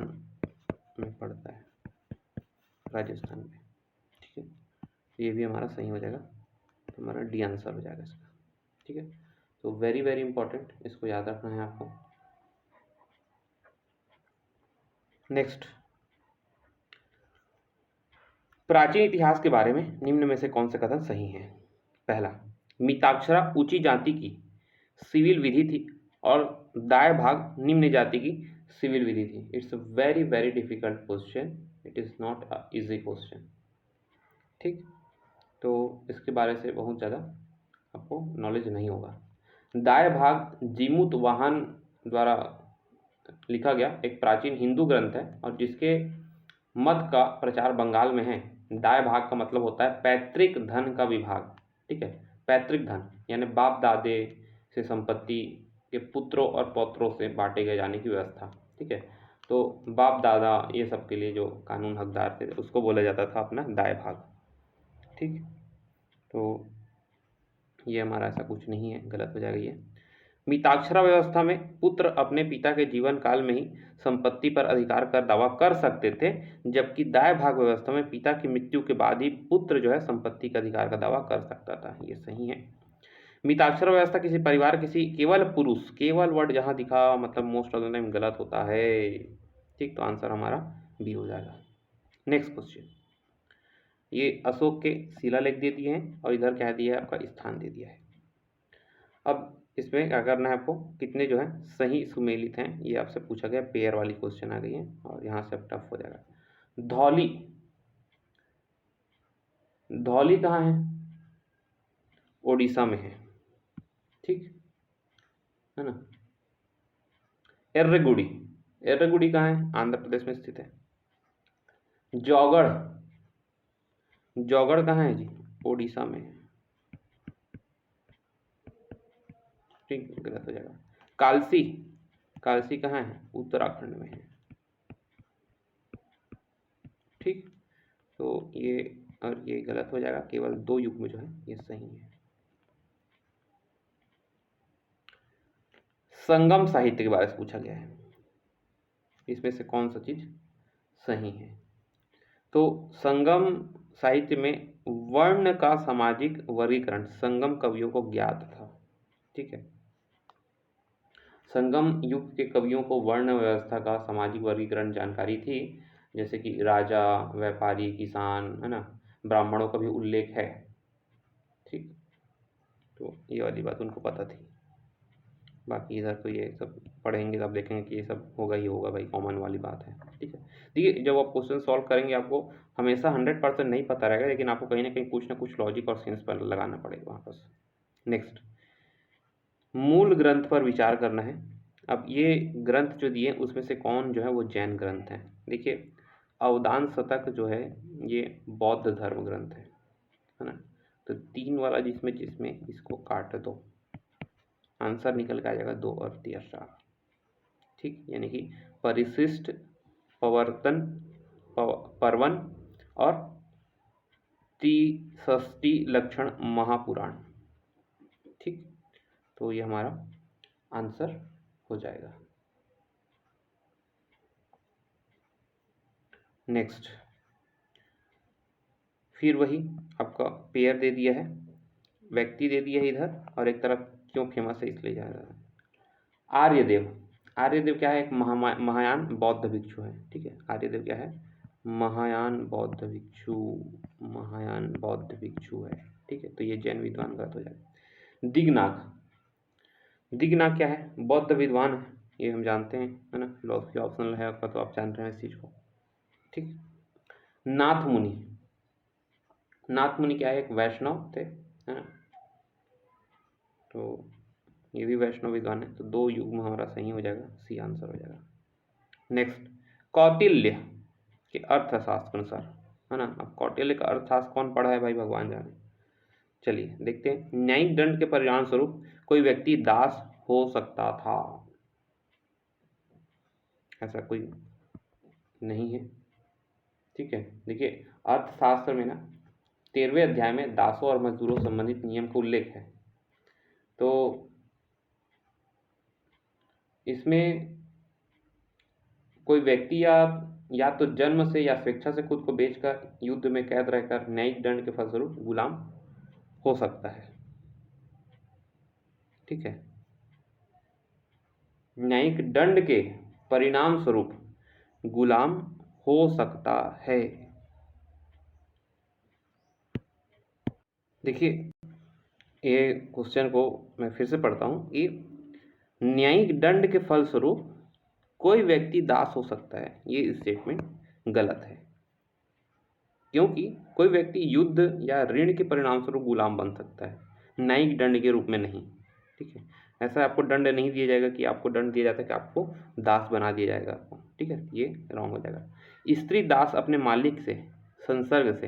A: में पड़ता है, राजस्थान में, ठीक है। ये भी हमारा सही हो जाएगा, तो हमारा डी आंसर हो जाएगा इसका, ठीक है। तो वेरी वेरी इंपॉर्टेंट, इसको याद रखना है आपको। नेक्स्ट, प्राचीन इतिहास के बारे में निम्न में से कौन सा कथन सही है। पहला, मिताक्षरा ऊंची जाति की सिविल विधि थी और दाय भाग निम्न जाति की सिविल विधि थी। It's a very very difficult question, it is not a easy question, ठीक। तो इसके बारे से बहुत ज़्यादा आपको नॉलेज नहीं होगा। दाय भाग जीमूत वाहन द्वारा लिखा गया एक प्राचीन हिंदू ग्रंथ है और जिसके मत का प्रचार बंगाल में है। दाय भाग का मतलब होता है पैतृक धन का विभाग, ठीक है। पैतृक धन यानी बाप दादे से संपत्ति के पुत्रों और पौत्रों से बांटे गए जाने की व्यवस्था, ठीक है। तो बाप दादा ये सब के लिए जो कानून हकदार थे उसको बोला जाता था अपना दाय भाग, ठीक। तो ये हमारा ऐसा कुछ नहीं है, गलत हो जाएगा ये। मिताक्षरा व्यवस्था में पुत्र अपने पिता के जीवन काल में ही संपत्ति पर अधिकार का दावा कर सकते थे, जबकि दाय भाग व्यवस्था में पिता की मृत्यु के बाद ही पुत्र जो है संपत्ति का अधिकार का दावा कर सकता था। ये सही है। मिताक्षरा व्यवस्था किसी परिवार, किसी केवल पुरुष, केवल वर्ड जहाँ दिखा मतलब मोस्ट ऑफ द टाइम गलत होता है, ठीक। तो आंसर हमारा बी हो जाएगा। नेक्स्ट क्वेश्चन, ये अशोक के शिलालेख दे दिए हैं और इधर क्या दिया है आपका स्थान दे दिया है। अब इसमें क्या करना है आपको, कितने जो है सही सुमेलित हैं ये आपसे पूछा गया, पेयर वाली क्वेश्चन आ गई है और यहाँ से अब टफ हो जाएगा। धौली, धौली कहाँ है, ओडिशा में है, ठीक है ना। एर्रगुडी, एर्रगुडी कहाँ है, आंध्र प्रदेश में स्थित है। जौगढ़, जौगढ़ कहाँ है जी, ओडिशा में है, ठीक, गलत हो जाएगा। कालसी, कालसी कहाँ है, उत्तराखंड में है, ठीक। तो ये और ये गलत हो जाएगा, केवल दो युग में जो है ये सही है। संगम साहित्य के बारे में पूछा गया है, इसमें से कौन सा चीज सही है। तो संगम साहित्य में वर्ण का सामाजिक वर्गीकरण संगम कवियों को ज्ञात था, ठीक है। संगम युग के कवियों को वर्ण व्यवस्था का सामाजिक वर्गीकरण जानकारी थी, जैसे कि राजा, व्यापारी, किसान, है ना, ब्राह्मणों का भी उल्लेख है, ठीक। तो ये वाली बात उनको पता थी। बाकी इधर तो ये सब पढ़ेंगे तब देखेंगे कि ये सब होगा ही होगा भाई, कॉमन वाली बात है, ठीक है। देखिए जब आप क्वेश्चन सॉल्व करेंगे आपको हमेशा 100% नहीं पता रहेगा, लेकिन आपको कहीं ना कुछ लॉजिक और सेंस पर लगाना पड़ेगा वहाँ पर। नेक्स्ट, मूल ग्रंथ पर विचार करना है। अब ये ग्रंथ जो दिए उसमें से कौन जो है वो जैन ग्रंथ है। देखिए अवदान शतक जो है ये बौद्ध धर्म ग्रंथ है ना। तो 3 वाला जिसमें जिसमें इसको काट दो, आंसर निकल के आ जाएगा 2 और 3 4, ठीक। यानी कि परिशिष्ट, प्रवर्तन, पर्वन और त्रिषष्टि लक्षण महापुराण, ठीक। तो ये हमारा आंसर हो जाएगा। नेक्स्ट, फिर वही आपका पेयर दे दिया है, व्यक्ति दे दिया है इधर, और एक तरफ क्यों फेमस है इसलिए जा रहा है। आर्यदेव, आर्यदेव क्या है, एक महायान बौद्ध भिक्षु है, ठीक है। आर्यदेव क्या है, महायान बौद्ध भिक्षु, महायान बौद्ध भिक्षु है, ठीक है। तो ये जैन विद्वान गलत हो जाएगा। दिगनाग, दिगनाग क्या है, बौद्ध विद्वान है, ये हम जानते हैं, है ना, फिलॉसफी ऑप्शनल है आपका, तो आप जान रहे हैं इस चीज़ को। ठीक। नाथ मुनि, नाथ मुनि क्या है, एक वैष्णव थे, है ना, तो ये भी वैष्णव विद्वान है, तो 2 युग्म हमारा सही हो जाएगा, सी आंसर हो जाएगा। नेक्स्ट, कौटिल्य के अर्थशास्त्र के अनुसार, है ना, अब कौटिल्य का अर्थशास्त्र कौन पढ़ा है भाई, भगवान जाने। चलिए देखते हैं, न्यायिक दंड के परिणाम स्वरूप कोई व्यक्ति दास हो सकता था, ऐसा कोई नहीं है। ठीक है, देखिए अर्थशास्त्र में ना 13वें अध्याय में दासों और मजदूरों संबंधित नियम का उल्लेख है, तो इसमें कोई व्यक्ति या तो जन्म से या स्वेच्छा से खुद को बेचकर युद्ध में कैद रहकर न्यायिक दंड के फलस्वरूप गुलाम हो सकता है। ठीक है, न्यायिक दंड के परिणाम स्वरूप गुलाम हो सकता है। देखिए ये क्वेश्चन को मैं फिर से पढ़ता हूँ कि न्यायिक दंड के फलस्वरूप कोई व्यक्ति दास हो सकता है, ये स्टेटमेंट गलत है, क्योंकि कोई व्यक्ति युद्ध या ऋण के परिणाम स्वरूप गुलाम बन सकता है, न्यायिक दंड के रूप में नहीं। ठीक है, ऐसा आपको दंड नहीं दिया जाएगा कि आपको दंड दिया जाता है कि आपको दास बना दिया जाएगा आपको। ठीक है, ये रॉन्ग हो जाएगा। स्त्री दास अपने मालिक से संसर्ग से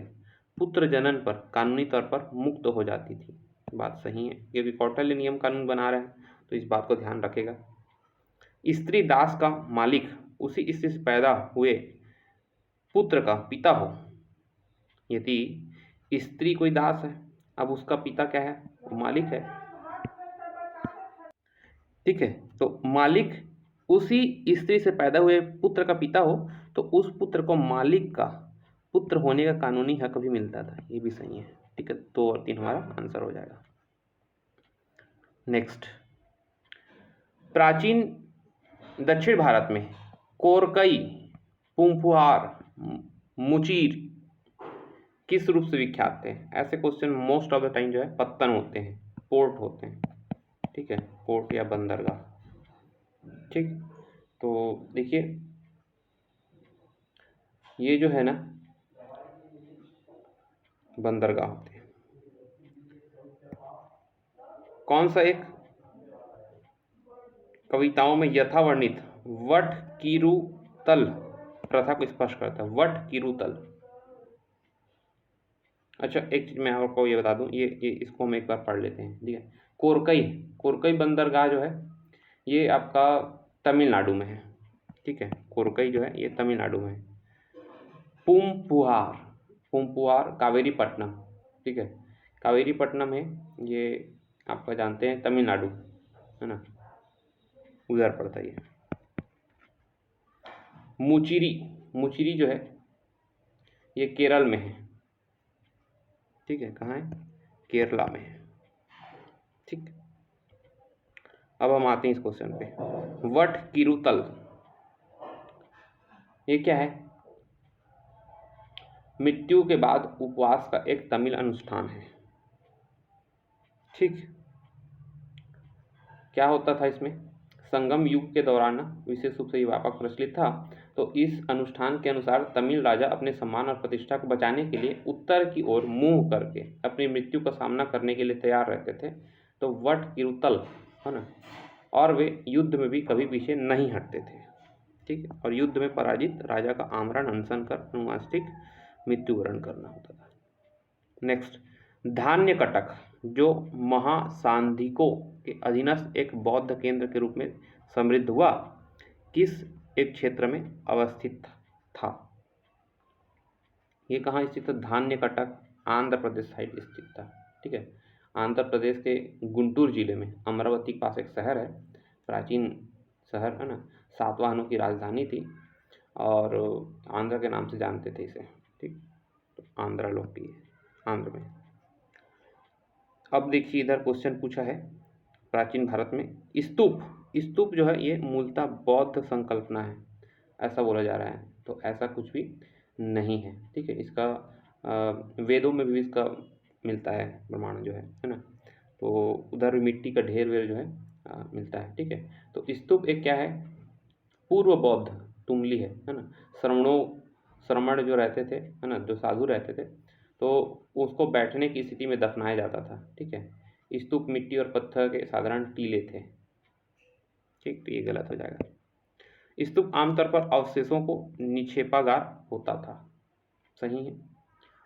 A: पुत्र जनन पर कानूनी तौर पर मुक्त हो जाती थी, बात सही है, क्योंकि कौटिल्य नियम कानून बना रहे हैं, तो इस बात को ध्यान रखेगा। स्त्री दास का मालिक उसी स्त्री से पैदा हुए पुत्र का पिता हो। यदि स्त्री कोई दास है, अब उसका पिता क्या है, वो मालिक है। ठीक है, तो मालिक उसी स्त्री से पैदा हुए पुत्र का पिता हो, तो उस पुत्र को मालिक का पुत्र होने का कानूनी हक भी मिलता था, ये भी सही है। ठीक है, 2 और 3 हमारा आंसर हो जाएगा। नेक्स्ट, प्राचीन दक्षिण भारत में कोरकई, पुंफुहार, मुचीर किस रूप से विख्यात थे। ऐसे question most of the time जो है पत्तन होते हैं, पोर्ट होते हैं। ठीक है, पोर्ट या बंदरगाह। ठीक, तो देखिए ये जो है ना बंदरगाह होते हैं। कौन सा एक कविताओं में यथावर्णित वट कीरुतल प्रथा को स्पष्ट करता है, वट कीरुतल। अच्छा, एक चीज मैं आपको ये बता दूं, ये इसको हम एक बार पढ़ लेते हैं। ठीक है, कोरकई, कोरकई बंदरगाह जो है ये आपका तमिलनाडु में है। ठीक है, कोरकई जो है ये तमिलनाडु में है। पुंपुहार, पुंपुहार कावेरीपट्टनम। ठीक है, कावेरीपट्टनम है, ये आपका जानते हैं तमिलनाडु, है ना, उधर पड़ता है ये। मुचिरी, मुचिरी जो है ये केरल में है। ठीक है, कहाँ है, केरला में है। ठीक, अब हम आते हैं इस क्वेश्चन पे। वट किरुतल ये क्या है, मृत्यु के बाद उपवास का एक तमिल अनुष्ठान है। ठीक, क्या होता था इसमें, संगम युग के दौरान विशेष रूप से ये व्यापक प्रचलित था। तो इस अनुष्ठान के अनुसार तमिल राजा अपने सम्मान और प्रतिष्ठा को बचाने के लिए उत्तर की ओर मुंह करके अपनी मृत्यु का सामना करने के लिए तैयार रहते थे। तो वट किरुतल, है ना, और वे युद्ध में भी कभी पीछे नहीं हटते थे। ठीक है, और युद्ध में पराजित राजा का आमरण अनशन कर अनुवांशिक मृत्युवरण करना होता था। नेक्स्ट, धान्य कटक जो महासांधिकों के अधीनस्थ एक बौद्ध केंद्र के रूप में समृद्ध हुआ, किस एक क्षेत्र में अवस्थित था। ये कहाँ स्थित था, धान्य कटक आंध्र प्रदेश साइड स्थित था। ठीक है, आंध्र प्रदेश के गुंटूर जिले में अमरावती के पास एक शहर है, प्राचीन शहर है ना, सातवाहनों की राजधानी थी और आंध्र के नाम से जानते थे इसे। ठीक, तो आंध्रा लोग की आंध्र में। अब देखिए इधर क्वेश्चन पूछा है, प्राचीन भारत में स्तूप, स्तूप जो है ये मूलतः बौद्ध संकल्पना है, ऐसा बोला जा रहा है, तो ऐसा कुछ भी नहीं है। ठीक है, इसका वेदों में भी इसका मिलता है प्रमाण जो है ना, तो उधर भी मिट्टी का ढेर वेर जो है मिलता है। ठीक है, तो स्तूप एक क्या है, पूर्व बौद्ध तुमली है ना। श्रमण जो रहते थे है ना, जो साधु रहते थे, तो उसको बैठने की स्थिति में दफनाया जाता था। ठीक है, स्तूप मिट्टी और पत्थर के साधारण टीले थे। ठीक, तो ये गलत हो जाएगा। स्तूप आमतौर पर अवशेषों को निक्षेपागार होता था। सही है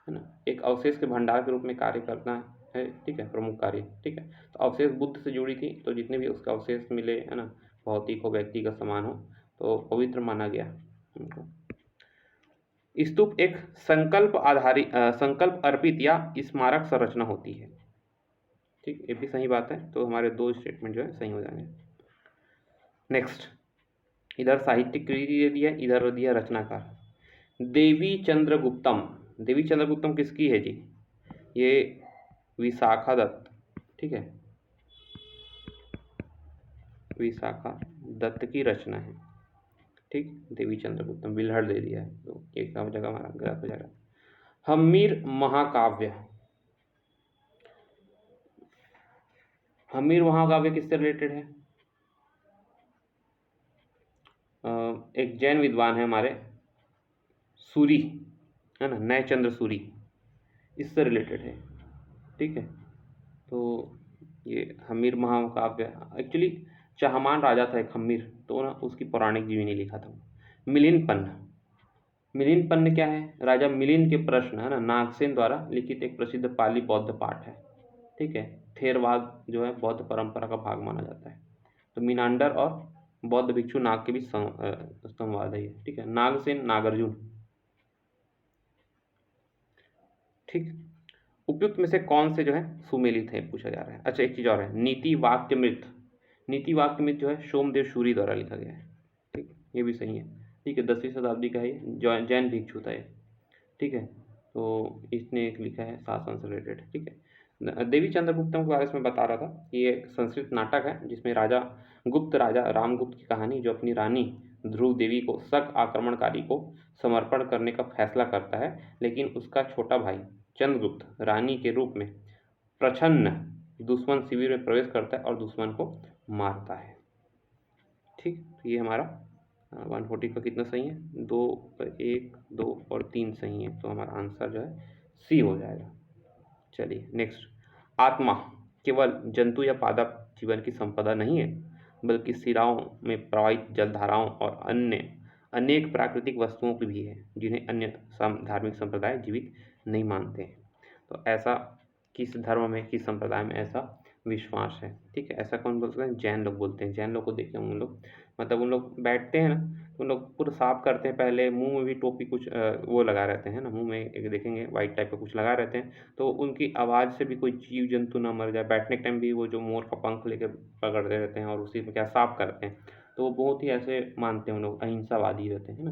A: ना, एक अवशेष के भंडार के रूप में कार्य करना है। ठीक है, प्रमुख कार्य। ठीक है, तो अवशेष बुद्ध से जुड़ी थी, तो जितने भी उसके अवशेष मिले है ना, भौतिक हो, व्यक्तिगत समान हो, तो पवित्र माना गया उनको। स्तूप एक संकल्प अर्पित या स्मारक संरचना होती है। ठीक, ये भी सही बात है, तो हमारे दो स्टेटमेंट जो है सही हो जाएंगे। नेक्स्ट, इधर साहित्यिक कृति दे दिया, इधर दिया रचनाकार। देवी चंद्रगुप्तम, देवी चंद्रगुप्तम किसकी है जी, ये विशाखा दत्त। ठीक है, विशाखा दत्त की रचना है। ठीक, देवी चंद्रगुप्तम, बिल्हड़ दे दिया है, तो एक जगह हमारा गलत हो जाएगा। हम्मीर महाकाव्य, हम्मीर महाकाव्य किससे रिलेटेड है, एक जैन विद्वान है हमारे, सूरी है ना, नय चंद्र सूरी, इससे रिलेटेड है। ठीक है, तो ये हम्मीर महाकाव्य एक्चुअली चाहमान राजा था एक हम्मीर, तो ना उसकी पौराणिक जीवनी लिखा था। मिलिंद पन्न, मिलिंद पन्न क्या है, राजा मिलिंद के प्रश्न है ना, नागसेन द्वारा लिखित एक प्रसिद्ध पाली बौद्ध पाठ है। ठीक है, थेरवाद जो है बौद्ध परंपरा का भाग माना जाता है। तो मीनांडर और बौद्ध भिक्षु नाग के बीच संवाद है ये। ठीक है, नागसेन नागार्जुन। ठीक, उपयुक्त में से कौन से जो है सुमेलित है पूछा जा रहा है। अच्छा, एक चीज और है, नीति वाक्यमृत, नीति वाक्यमृत जो है सोमदेव सूरी द्वारा लिखा गया है। ठीक, ये भी सही है। ठीक है, 10वीं शताब्दी का है ये, जैन भिक्षु था ये। ठीक है, तो इसने एक लिखा है शासन से रिलेटेड। ठीक है, देवी चंद्रगुप्तम के बारे में बता रहा था कि ये एक संस्कृत नाटक है जिसमें राजा रामगुप्त की कहानी, जो अपनी रानी ध्रुव देवी को शक आक्रमणकारी को समर्पण करने का फैसला करता है, लेकिन उसका छोटा भाई चंद्रगुप्त रानी के रूप में प्रच्छन्न दुश्मन शिविर में प्रवेश करता है और दुश्मन को मारता है। ठीक, तो ये हमारा 140 का कितना सही है, 2, 1, 2 और 3 सही है, तो हमारा आंसर जो है सी हो जाएगा। चलिए नेक्स्ट, आत्मा केवल जंतु या पादप जीवन की संपदा नहीं है, बल्कि सिराओं में प्रवाहित जलधाराओं और अन्य अनेक प्राकृतिक वस्तुओं की भी है, जिन्हें अन्य धार्मिक संप्रदाय जीवित नहीं मानते हैं। तो ऐसा किस धर्म में, किस संप्रदाय में ऐसा विश्वास है। ठीक है, ऐसा कौन बोलते हैं, जैन लोग बोलते हैं। जैन लोग को देखिए, उन लोग मतलब उन लोग बैठते हैं ना, तो उन लोग पूरा साफ करते हैं पहले, मुंह में भी टोपी कुछ वो लगा रहते हैं ना, मुंह में एक देखेंगे वाइट टाइप का कुछ लगा रहते हैं, तो उनकी आवाज़ से भी कोई जीव जंतु ना मर जाए। बैठने के टाइम भी वो जो मोर का पंख लेके पकड़ते रहते हैं और उसी में क्या साफ करते हैं, तो वो बहुत ही ऐसे मानते हैं, उन लोग अहिंसावादी रहते हैं ना।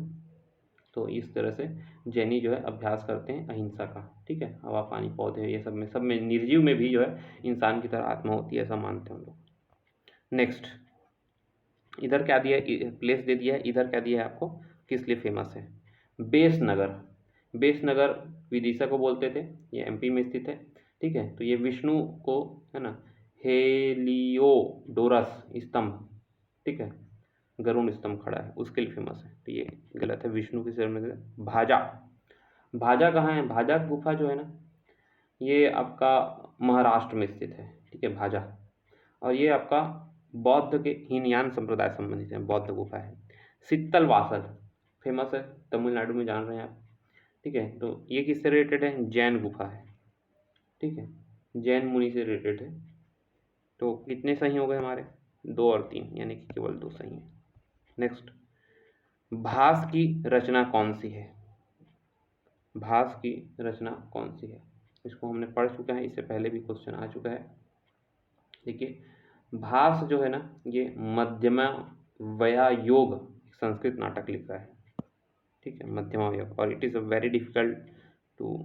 A: तो इस तरह से जैनी जो है अभ्यास करते हैं अहिंसा का। ठीक है, हवा पानी पौधे ये सब में निर्जीव में भी जो है इंसान की तरह आत्मा होती है, ऐसा मानते हैं हम लोग। नेक्स्ट, इधर क्या दिया है, प्लेस दे दिया है, इधर क्या दिया है आपको, किस लिए फेमस है। बेसनगर, बेसनगर विदिशा को बोलते थे, ये एमपी में स्थित है। ठीक है, तो ये विष्णु को है ना, हेलियोडोरस स्तंभ, ठीक है, गरुड़ स्तंभ खड़ा है, उसके लिए फेमस है, तो ये गलत है। विष्णु के सिर में भाजा, भाजा कहाँ है, भाजा गुफा जो है ना, ये आपका महाराष्ट्र में स्थित है। ठीक है, भाजा, और ये आपका बौद्ध के हीनयान संप्रदाय संबंधित है, बौद्ध गुफा है। शीतल वासल फेमस है, तमिलनाडु में जान रहे हैं आप। ठीक है, तो ये किससे रिलेटेड है, जैन गुफा है। ठीक है, जैन मुनि से रिलेटेड है। तो कितने सही हो गए हमारे, 2 और 3, यानी कि केवल 2 सही है। नेक्स्ट, भास की रचना कौन सी है, भास की रचना कौन सी है, इसको हमने पढ़ चुका है, इससे पहले भी क्वेश्चन आ चुका है। देखिए, भास जो है ना, ये मध्यमा वया योग संस्कृत नाटक लिखा है। ठीक है, मध्यमा योग, और it is a very difficult to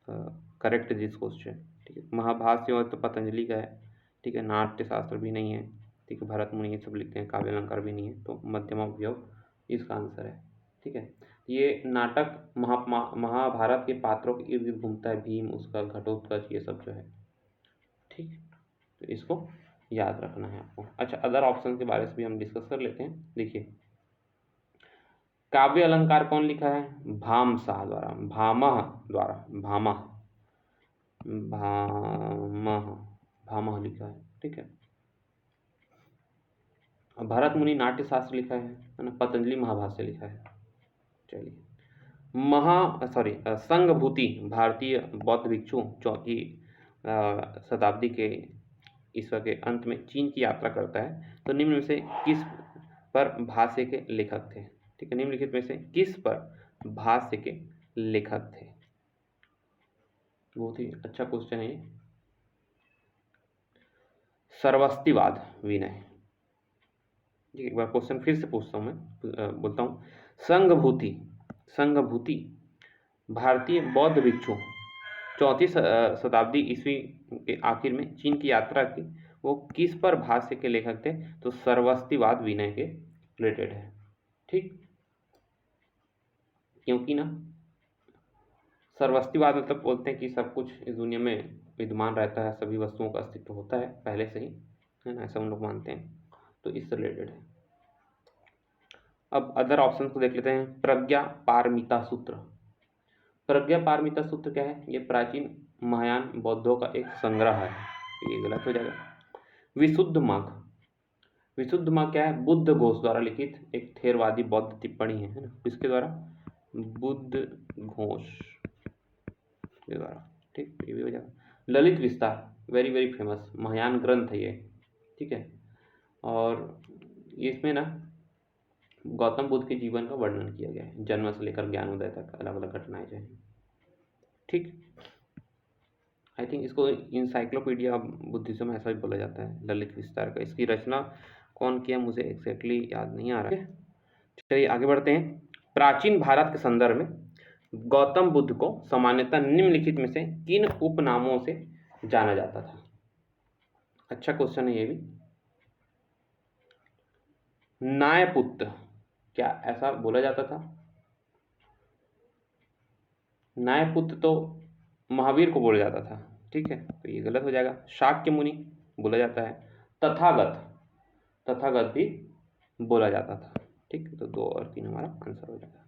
A: correct this question. ठीक है, महाभाष्य और तो पतंजलि का है। ठीक है, नाट्य शास्त्र भी नहीं है। ठीक है, भरत मुनि ये सब लिखते हैं, काव्य अलंकार भी नहीं है, तो मध्यमा योग इसका आंसर है। ठीक है, ये नाटक महाभारत के पात्रों के इर्द गिर्द घूमता है, भीम, उसका घटोत्कच, ये सब जो है। ठीक, तो इसको याद रखना है आपको। अच्छा, अदर ऑप्शन के बारे में भी हम डिस्कस कर लेते हैं। देखिए, काव्य अलंकार कौन लिखा है? भामशाह द्वारा, भामह द्वारा, भामह भामह भामह लिखा है, ठीक है। भरत मुनि नाट्य शास्त्र लिखा है ना, पतंजलि महाभाष्य लिखा है। चलिए, संघभूति भारतीय बौद्ध भिक्षु 4वीं शताब्दी के ईस्वी के अंत में चीन की यात्रा करता है। तो निम्न में से किस पर भाष्य के लेखक थे? ठीक है, निम्नलिखित में से किस पर भाष्य के लेखक थे? बहुत ही अच्छा क्वेश्चन है ये। सर्वस्तिवाद विनय। एक बार क्वेश्चन फिर से पूछता हूँ, मैं बोलता हूँ, संघभूति भारतीय बौद्ध भिक्षु 4वीं शताब्दी ईस्वी के आखिर में चीन की यात्रा की, वो किस पर भाष्य के लेखक थे? तो सर्वस्तिवाद विनय के रिलेटेड है, ठीक। क्योंकि ना सर्वस्तिवाद मतलब बोलते हैं कि सब कुछ इस दुनिया में विद्यमान रहता है, सभी वस्तुओं का अस्तित्व होता है पहले से ही, है ना, ऐसा हम लोग मानते हैं। तो इससे रिलेटेड है। अब अदर ऑप्शन को देख लेते हैं। प्रज्ञा पारमिता सूत्र। प्रज्ञा पारमिता सूत्र क्या है? ये प्राचीन महायान बौद्धों का एक संग्रह है, ये गलत हो जाएगा। विशुद्ध मार्ग, विशुद्ध मार्ग क्या है? बुद्ध घोष द्वारा लिखित एक थेरवादी बौद्ध टिप्पणी है ना, किसके द्वारा? बुद्ध घोष के द्वारा, ठीक, ये भी हो जाएगा। ललित विस्तार, वेरी वेरी फेमस महायान ग्रंथ है ये, ठीक है। और इसमें ना गौतम बुद्ध के जीवन का वर्णन किया गया है, जन्म से लेकर ज्ञानोदय तक अलग अलग घटनाएं जो हैं, ठीक। आई थिंक इसको इंसाइक्लोपीडिया बुद्धिज्म ऐसा भी बोला जाता है, ललित विस्तार का। इसकी रचना कौन किया मुझे एग्जैक्टली याद नहीं आ रहा है। चलिए आगे बढ़ते हैं। प्राचीन भारत के संदर्भ में गौतम बुद्ध को सामान्यतः निम्नलिखित में से किन उपनामों से जाना जाता था? अच्छा क्वेश्चन है ये भी। नायपुत्र, क्या ऐसा बोला जाता था? नायपुत्र तो महावीर को बोला जाता था, ठीक है, तो ये गलत हो जाएगा। शाक्य मुनि बोला जाता है। तथागत, तथागत भी बोला जाता था, ठीक। तो 2 और 3 हमारा आंसर हो जाएगा।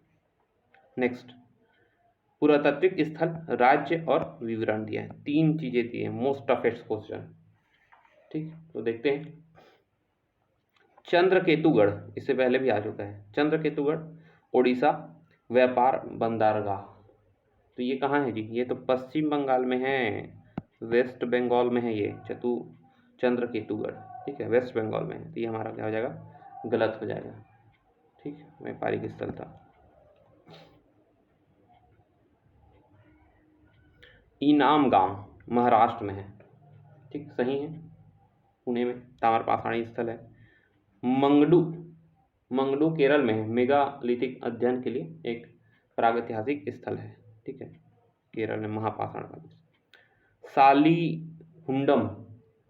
A: नेक्स्ट, पुरातात्विक स्थल, राज्य और विवरण दिया है, 3 चीजें दी है, मोस्ट टफेस्ट क्वेश्चन, ठीक। तो देखते हैं। चंद्रकेतुगढ़, इससे पहले भी आ चुका है। चंद्रकेतुगढ़ उड़ीसा व्यापार बंदरगाह, तो ये कहाँ है जी? ये तो पश्चिम बंगाल में है, वेस्ट बंगाल में है ये चंद्रकेतुगढ़, ठीक है, वेस्ट बंगाल में है। तो ये हमारा क्या हो जाएगा? गलत हो जाएगा, ठीक। व्यापारिक स्थल था। इनाम गांव महाराष्ट्र में है, ठीक, सही है। पुणे में ताम्रपाषाणी स्थल है। मंगडू केरल में है, मेगालिथिक अध्ययन के लिए एक प्रागैतिहासिक स्थल है, ठीक है, केरल में महापाषाण का।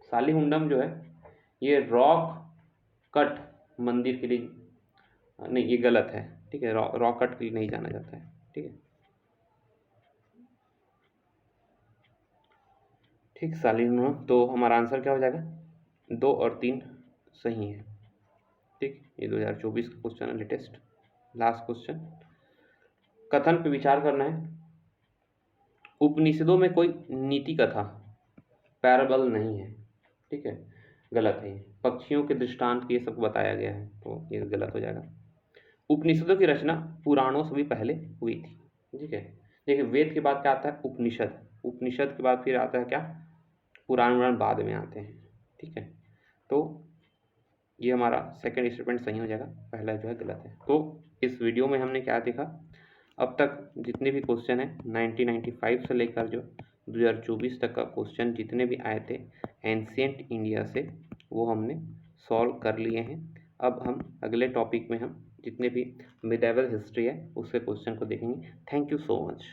A: सालीहुंडम जो है ये रॉक कट मंदिर के लिए, नहीं ये गलत है, ठीक है, रॉक कट के लिए नहीं जाना जाता है, ठीक है, ठीक। सालीहुंडम, तो हमारा आंसर क्या हो जाएगा? 2 और 3 सही है, ठीक। ये 2024 का क्वेश्चन है, लेटेस्ट, लास्ट क्वेश्चन। कथन पे विचार करना है। उपनिषदों में कोई नीति कथा पैराबल नहीं है, ठीक है, गलत है। पक्षियों के दृष्टांत ये सब बताया गया है, तो ये गलत हो जाएगा। उपनिषदों की रचना पुराणों से भी पहले हुई थी, ठीक है। देखिए, वेद के बाद क्या आता है? उपनिषद, उपनिषद के बाद फिर आता है क्या? पुराण बाद में आते हैं, ठीक है। तो ये हमारा सेकंड स्टेटमेंट सही हो जाएगा, पहला जो है गलत है। तो इस वीडियो में हमने क्या देखा? अब तक जितने भी क्वेश्चन है 1995 से लेकर जो 2024 तक का क्वेश्चन जितने भी आए थे एंशिएंट इंडिया से, वो हमने सॉल्व कर लिए हैं। अब हम अगले टॉपिक में हम जितने भी मिडेवल हिस्ट्री है उसके क्वेश्चन को देखेंगे। Thank you so much.